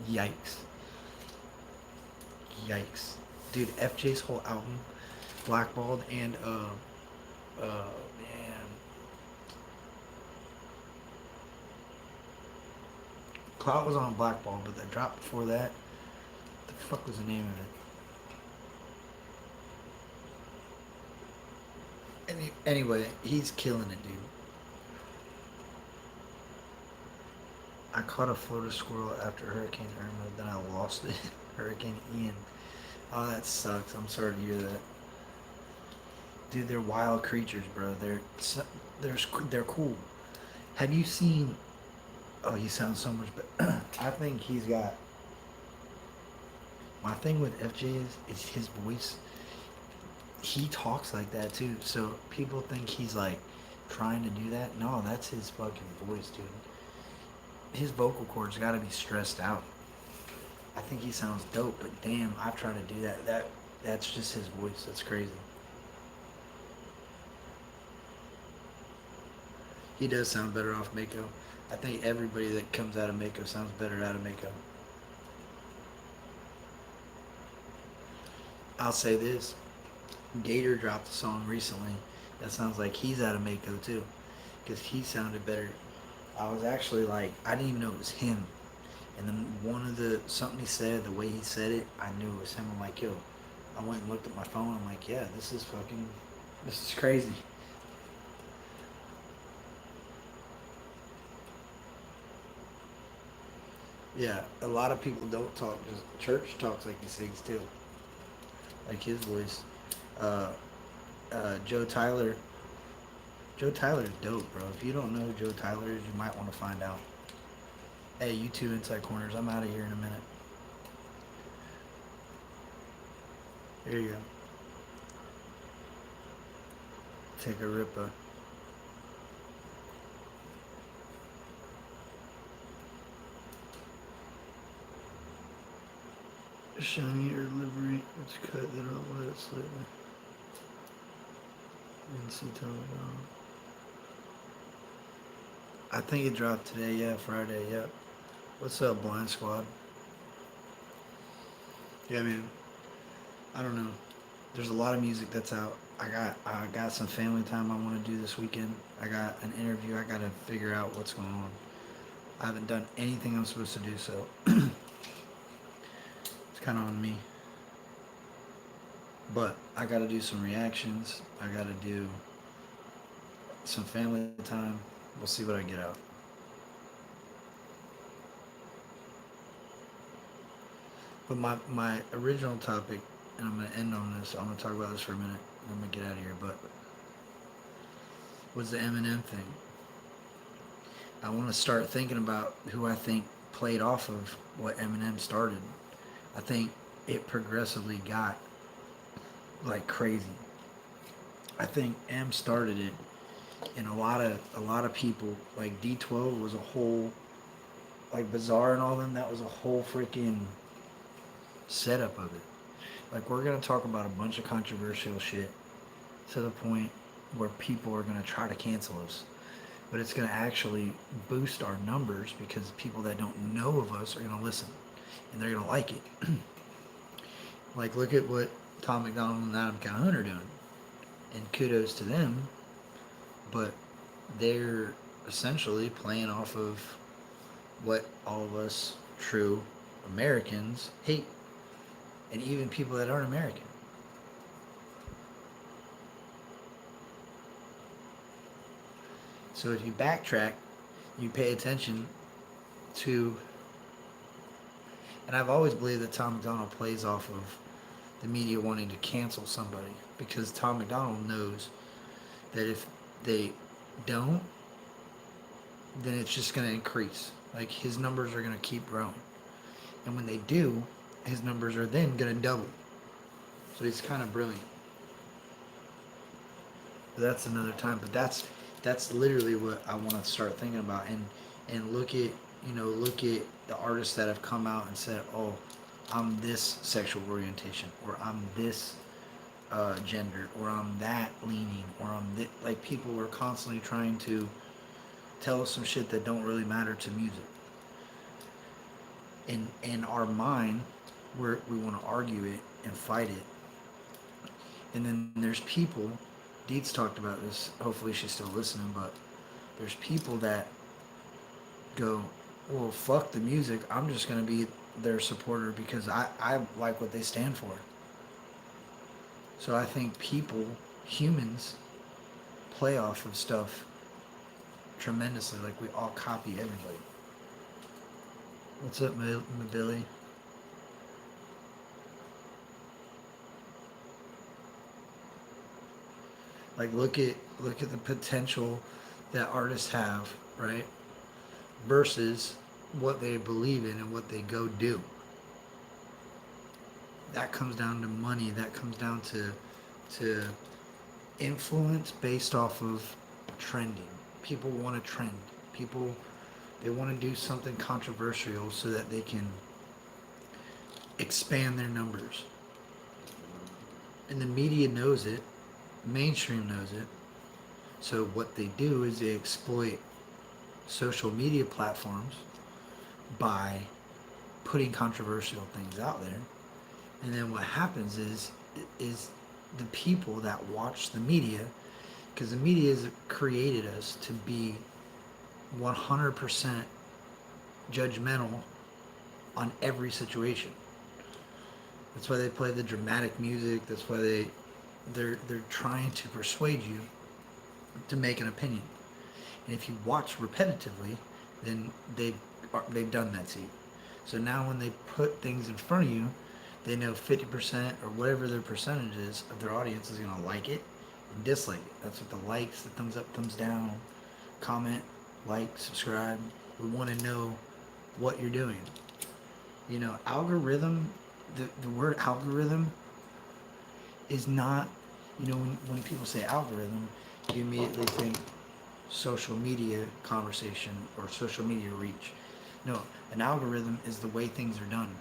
yikes. Yikes. Dude, FJ's whole album, Blackballed, and, man. Clout was on Blackball, but the drop before that, the fuck was the name of it? Anyway, he's killing it, dude. I caught a Florida squirrel after Hurricane Irma, then I lost it. Hurricane Ian. Oh, that sucks. I'm sorry to hear that. Dude, they're wild creatures, bro. They're cool. Have you seen? Oh, he sounds so much better. I think he's got. My thing with FJ is his voice. He talks like that too. So people think he's like trying to do that. No, that's his fucking voice, dude. His vocal cords got to be stressed out. I think he sounds dope, but damn, I've tried to do that. That's just his voice. That's crazy. He does sound better off Mako. I think everybody that comes out of Mako sounds better out of Mako. I'll say this. Gator dropped a song recently that sounds like he's out of Mako too. Because he sounded better. I was actually like, I didn't even know it was him. And then something he said, the way he said it, I knew it was him. I'm like, yo, I went and looked at my phone. I'm like, yeah, this is crazy. Yeah, a lot of people don't talk. Just Church talks like he sings too, like his voice. Uh, Joe Tyler. Joe Tyler's dope, bro. If you don't know who Joe Tyler is, you might want to find out. Hey, you two Inside Corners. I'm out of here in a minute. Here you go. Take a ripper. Shiny or livery. It's cut. They don't let it slip. NC Telegram. I think it dropped today. Yeah, Friday. Yep. What's up, Blind Squad? Yeah, man. I don't know. There's a lot of music that's out. I got some family time I want to do this weekend. I got an interview. I got to figure out what's going on. I haven't done anything I'm supposed to do, so it's kind of on me. But I got to do some reactions. I got to do some family time. We'll see what I get out. But my original topic, and I'm going to end on this. I'm going to talk about this for a minute. I'm going to get out of here. But was the Eminem thing. I want to start thinking about who I think played off of what Eminem started. I think it progressively got like crazy. I think M started it, and a lot of people like D12 was a whole like Bizarre and all them. That was a whole freaking setup of it. Like we're gonna talk about a bunch of controversial shit to the point where people are gonna try to cancel us, but it's going to actually boost our numbers because people that don't know of us are going to listen and they're going to like it. Like, look at what Tom McDonald and Adam Calhoun are doing, and kudos to them, but they're essentially playing off of what all of us true Americans hate, and even people that aren't American. So if you backtrack, you pay attention to, and I've always believed that Tom McDonald plays off of the media wanting to cancel somebody because Tom McDonald knows that if they don't, then it's just going to increase. Like his numbers are going to keep growing. And when they do, his numbers are then going to double. So he's kind of brilliant. But that's another time. But that's literally what I want to start thinking about, and look at look at the artists that have come out and said, oh, I'm this sexual orientation, or I'm this gender, or I'm that leaning, or I'm like people are constantly trying to tell us some shit that don't really matter to music. In our mind, we want to argue it and fight it, and then there's people. Deets talked about this. Hopefully she's still listening, but there's people that go, well, fuck the music. I'm just going to be their supporter because I like what they stand for. So I think people, humans, play off of stuff tremendously. Like we all copy everybody. What's up, Billy? Like look at the potential that artists have, right? Versus what they believe in and what they go do. That comes down to money. That comes down to influence based off of trending. People want to trend. People they want to do something controversial so that they can expand their numbers. And the media knows it. Mainstream knows it. So what they do is they exploit social media platforms by putting controversial things out there. And then what happens is the people that watch the media, because the media has created us to be 100% judgmental on every situation. That's why they play the dramatic music. That's why they're trying to persuade you to make an opinion. And if you watch repetitively, then they've done that to you. So now when they put things in front of you, they know 50% or whatever their percentage is of their audience is going to like it and dislike it. That's what the likes, the thumbs up, thumbs down, comment, like, subscribe. We want to know what you're doing. Algorithm, the word algorithm is not, when people say algorithm, you immediately think social media conversation or social media reach. No, an algorithm is the way things are done.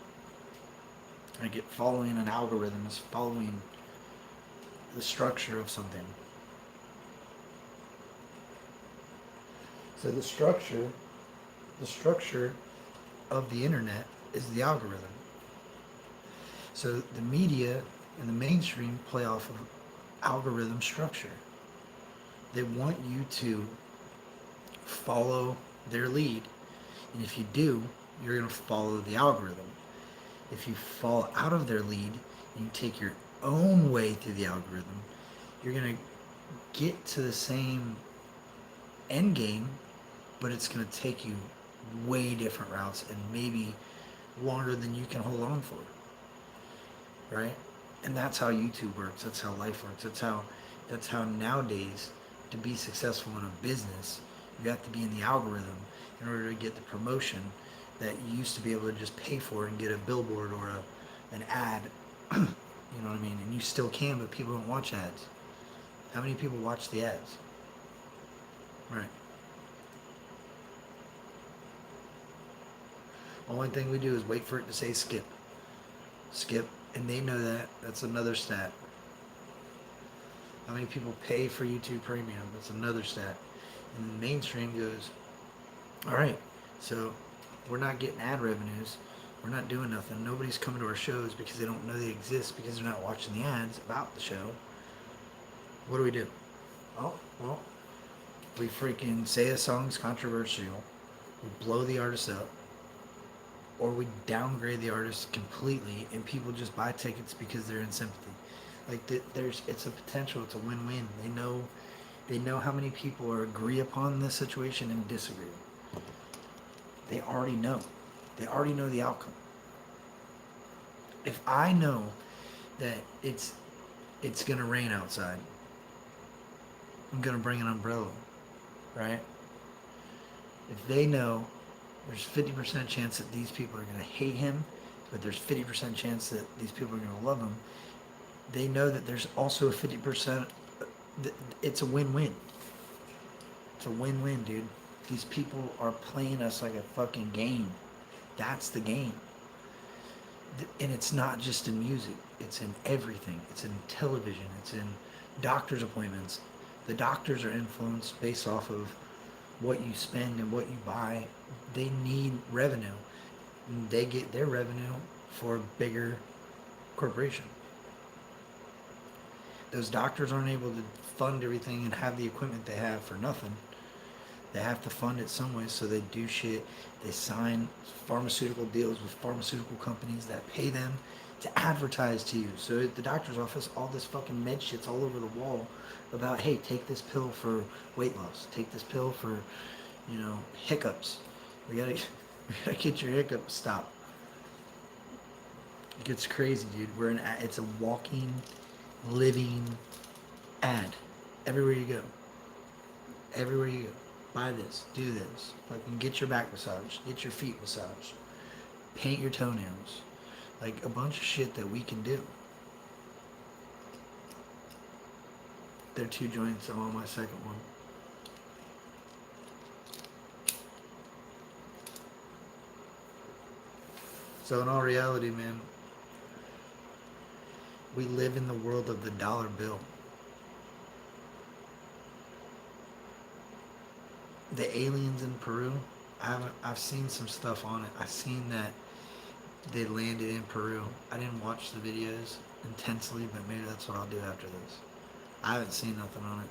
Like following an algorithm is following the structure of something. So the structure of the internet is the algorithm. So the media and the mainstream play off of algorithm structure. They want you to follow their lead, and if you do, you're going to follow the algorithm. If you fall out of their lead and you take your own way through the algorithm, you're going to get to the same end game, but it's going to take you way different routes and maybe longer than you can hold on for. Right? And that's how YouTube works. That's how life works. That's how nowadays, to be successful in a business, you have to be in the algorithm in order to get the promotion that you used to be able to just pay for and get a billboard or an ad. You know what I mean? And you still can, but people don't watch ads. How many people watch the ads? Right. Only thing we do is wait for it to say skip. Skip. And they know that. That's another stat. How many people pay for YouTube Premium? That's another stat. And the mainstream goes, all right, so we're not getting ad revenues. We're not doing nothing. Nobody's coming to our shows because they don't know they exist, because they're not watching the ads about the show. What do we do? Oh, well, we freaking say a song's controversial. We blow the artist up. Or we downgrade the artist completely, and people just buy tickets because they're in sympathy. Like it's a potential. It's a win-win. They know how many people are agree upon this situation and disagree. They already know. They already know the outcome. If I know that it's gonna rain outside, I'm gonna bring an umbrella, right? If they know there's 50% chance that these people are going to hate him, but there's 50% chance that these people are going to love him, they know that there's also a 50%, it's a win-win. It's a win-win, dude. These people are playing us like a fucking game. That's the game. And it's not just in music. It's in everything. It's in television. It's in doctor's appointments. The doctors are influenced based off of what you spend and what you buy. They need revenue. They get their revenue for a bigger corporation. Those doctors aren't able to fund everything and have the equipment they have for nothing. They have to fund it some way, so they do shit. They sign pharmaceutical deals with pharmaceutical companies that pay them to advertise to you. So at the doctor's office, all this fucking med shit's all over the wall about, hey, take this pill for weight loss. Take this pill for, hiccups. We gotta get your hiccups stopped. It gets crazy, dude. It's a walking, living ad. Everywhere you go. Everywhere you go. Buy this. Do this. Fucking get your back massaged. Get your feet massaged. Paint your toenails. Like a bunch of shit that we can do. There are 2 joints. I'm on my second one. So in all reality, man, we live in the world of the dollar bill. The aliens in Peru, I've seen some stuff on it. I've seen that they landed in Peru. I didn't watch the videos intensely, but maybe that's what I'll do after this. I haven't seen nothing on it.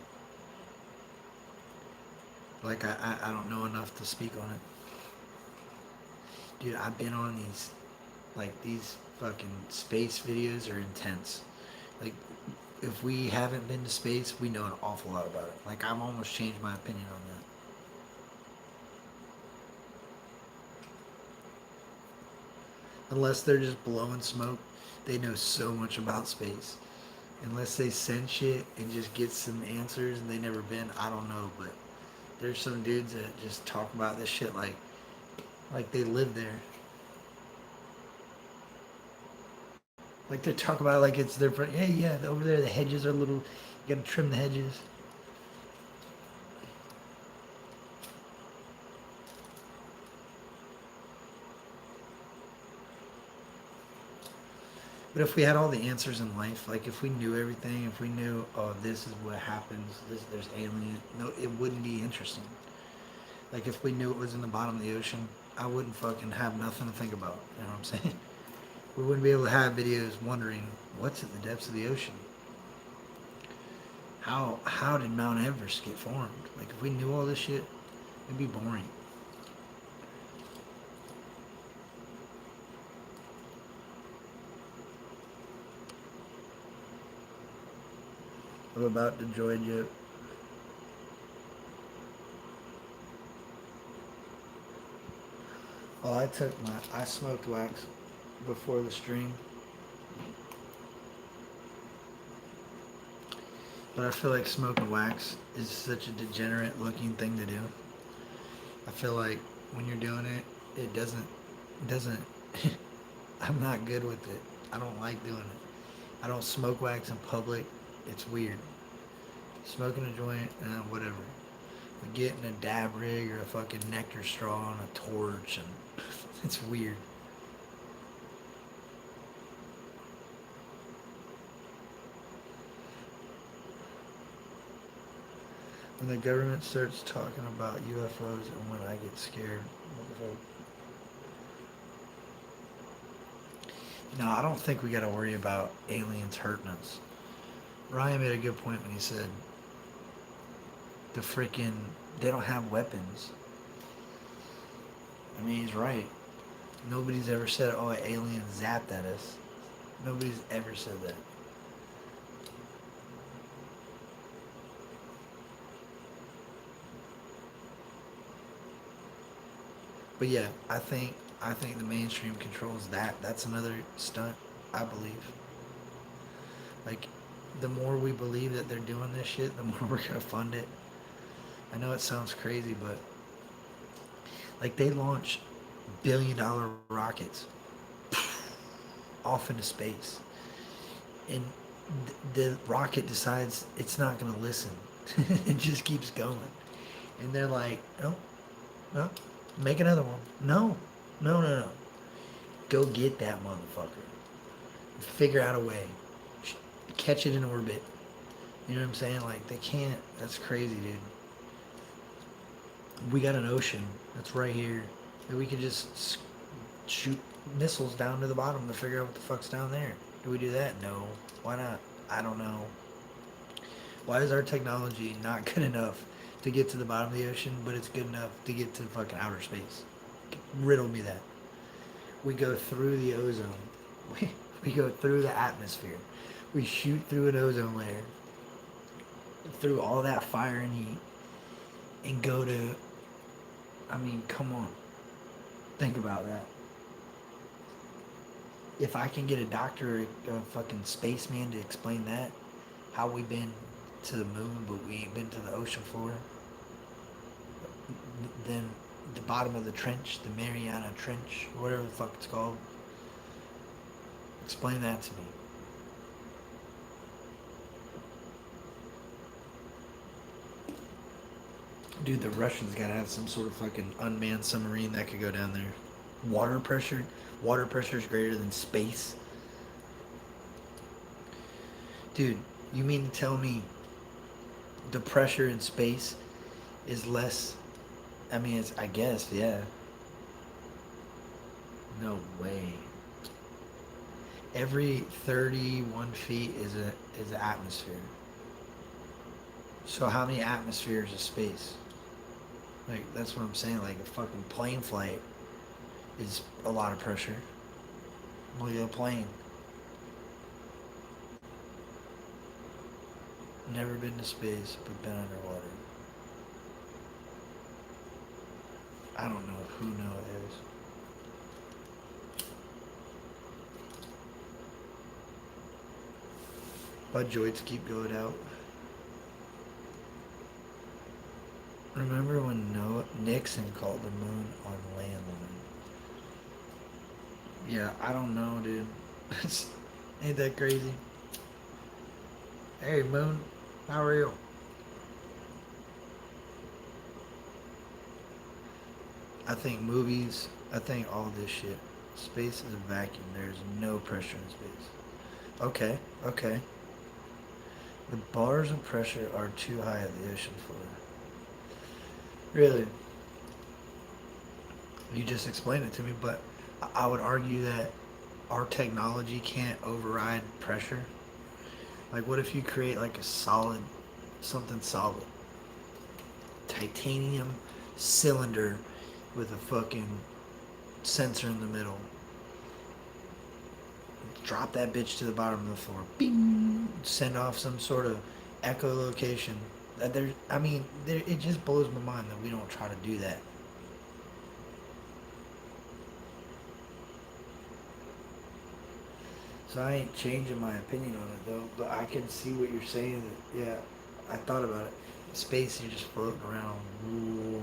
Like, I don't know enough to speak on it. Dude, I've been on these fucking space videos are intense. Like, if we haven't been to space, we know an awful lot about it. Like, I've almost changed my opinion on that. Unless they're just blowing smoke, they know so much about space. Unless they send shit and just get some answers and they never been, I don't know, but there's some dudes that just talk about this shit like they live there. Like they talk about it like it's their friend. Hey, yeah, over there the hedges are little, you gotta trim the hedges. But if we had all the answers in life, like if we knew everything, if we knew, oh, this is what happens, there's aliens, no, it wouldn't be interesting. Like if we knew it was in the bottom of the ocean, I wouldn't fucking have nothing to think about. You know what I'm saying? We wouldn't be able to have videos wondering what's at the depths of the ocean. How did Mount Everest get formed? Like if we knew all this shit, it'd be boring. I'm about to join you. Oh, I smoked wax before the stream, but I feel like smoking wax is such a degenerate looking thing to do. I feel like when you're doing it, it doesn't, I'm not good with it. I don't like doing it. I don't smoke wax in public. It's weird. Smoking a joint, whatever. But getting a dab rig or a fucking nectar straw and a torch, and it's weird. When the government starts talking about UFOs and when I get scared. No, I don't think we got to worry about aliens hurting us. Ryan made a good point when he said the freaking they don't have weapons. I mean, he's right. Nobody's ever said, "Oh, an alien zapped at us." Nobody's ever said that. But yeah, I think the mainstream controls that. That's another stunt, I believe. Like, the more we believe that they're doing this shit, the more we're gonna fund it. I know it sounds crazy, but like they launch billion-dollar rockets off into space, and the rocket decides it's not gonna listen. It just keeps going, and they're like, "No, no, make another one. No, no, no, no. Go get that motherfucker. Figure out a way. Catch it in orbit." You know what I'm saying? Like, they can't. That's crazy, dude. We got an ocean that's right here that we could just shoot missiles down to the bottom to figure out what the fuck's down there. Do we do that? No. Why not? I don't know. Why is our technology not good enough to get to the bottom of the ocean, but it's good enough to get to fucking outer space? Riddle me that. We go through the ozone. We go through the atmosphere. We shoot through an ozone layer, through all that fire and heat, and go to, I mean, come on. Think about that. If I can get a doctor or a fucking spaceman to explain that, how we been to the moon but we ain't been to the ocean floor, then the bottom of the trench, the Mariana Trench, or whatever the fuck it's called, explain that to me. Dude, the Russians gotta have some sort of fucking unmanned submarine that could go down there. Water pressure? Water pressure is greater than space? Dude, you mean to tell me the pressure in space is less? I mean, it's, I guess, yeah. No way. Every 31 feet is an atmosphere. So how many atmospheres is space? Like, that's what I'm saying. Like, a fucking plane flight is a lot of pressure. Look at a plane. Never been to space, but been underwater. I don't know who know it is. But joints keep going out. Remember when Nixon called the moon on landline? Yeah, I don't know, dude. Ain't that crazy? Hey, moon, how are you? I think movies, I think all this shit. Space is a vacuum. There's no pressure in space. Okay, okay. The bars of pressure are too high at the ocean floor. Really? You just explained it to me, but I would argue that our technology can't override pressure? Like, what if you create like a solid, something solid, titanium cylinder with a fucking sensor in the middle? Drop that bitch to the bottom of the floor. Bing! Send off some sort of echolocation. It just blows my mind that we don't try to do that. So I ain't changing my opinion on it though, but I can see what you're saying. That, yeah, I thought about it. Space, you're just floating around. Ooh.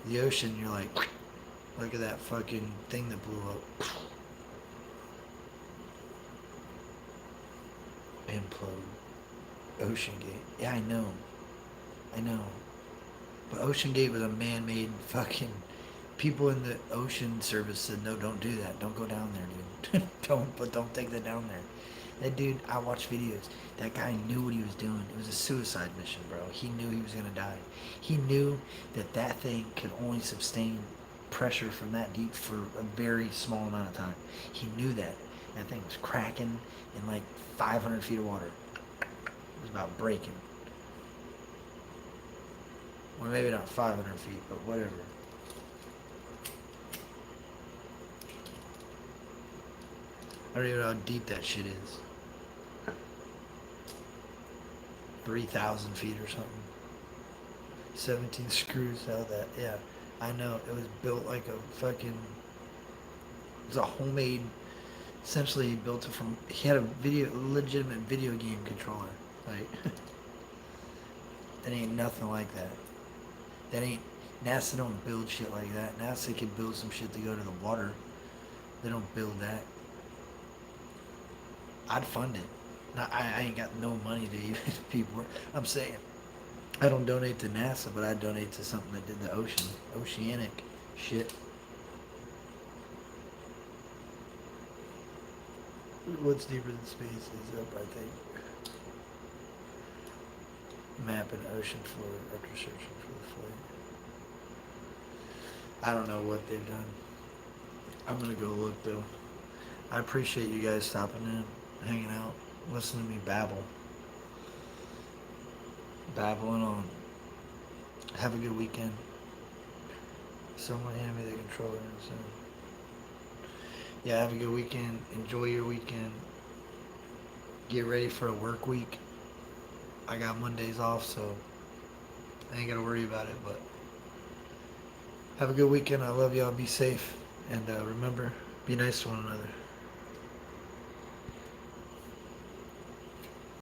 The ocean, you're like, look at that fucking thing that blew up. Implode. Ocean Gate. Yeah, I know. I know. But Ocean Gate was a man-made fucking. People in the ocean service said, no, don't do that. Don't go down there, dude. don't take that down there. That dude, I watched videos. That guy knew what he was doing. It was a suicide mission, bro. He knew he was gonna die. He knew that that thing could only sustain pressure from that deep for a very small amount of time. He knew that. That thing was cracking in like 500 feet of water. It was about breaking. Or maybe not 500 feet, but whatever. I don't even know how deep that shit is. 3,000 feet or something. 17 screws held that. Yeah, I know. It was built like a fucking. It was a homemade. Essentially, he built it from. He had a legitimate video game controller. Like, that ain't nothing like that. That ain't. NASA don't build shit like that. NASA can build some shit to go to the water. They don't build that. I'd fund it. Now, I ain't got no money to even people. I'm saying, I don't donate to NASA, but I donate to something that did the oceanic shit. What's deeper than space is up, I think. Map an ocean floor after searching for the flight. I don't know what they've done. I'm gonna go look though. I appreciate you guys stopping in, hanging out, listening to me babbling on. Have a good weekend. Someone hand me the controller and so. Yeah, have a good weekend. Enjoy your weekend. Get ready for a work week. I got Mondays off, so I ain't gotta worry about it, but have a good weekend. I love y'all. Be safe. And remember, be nice to one another.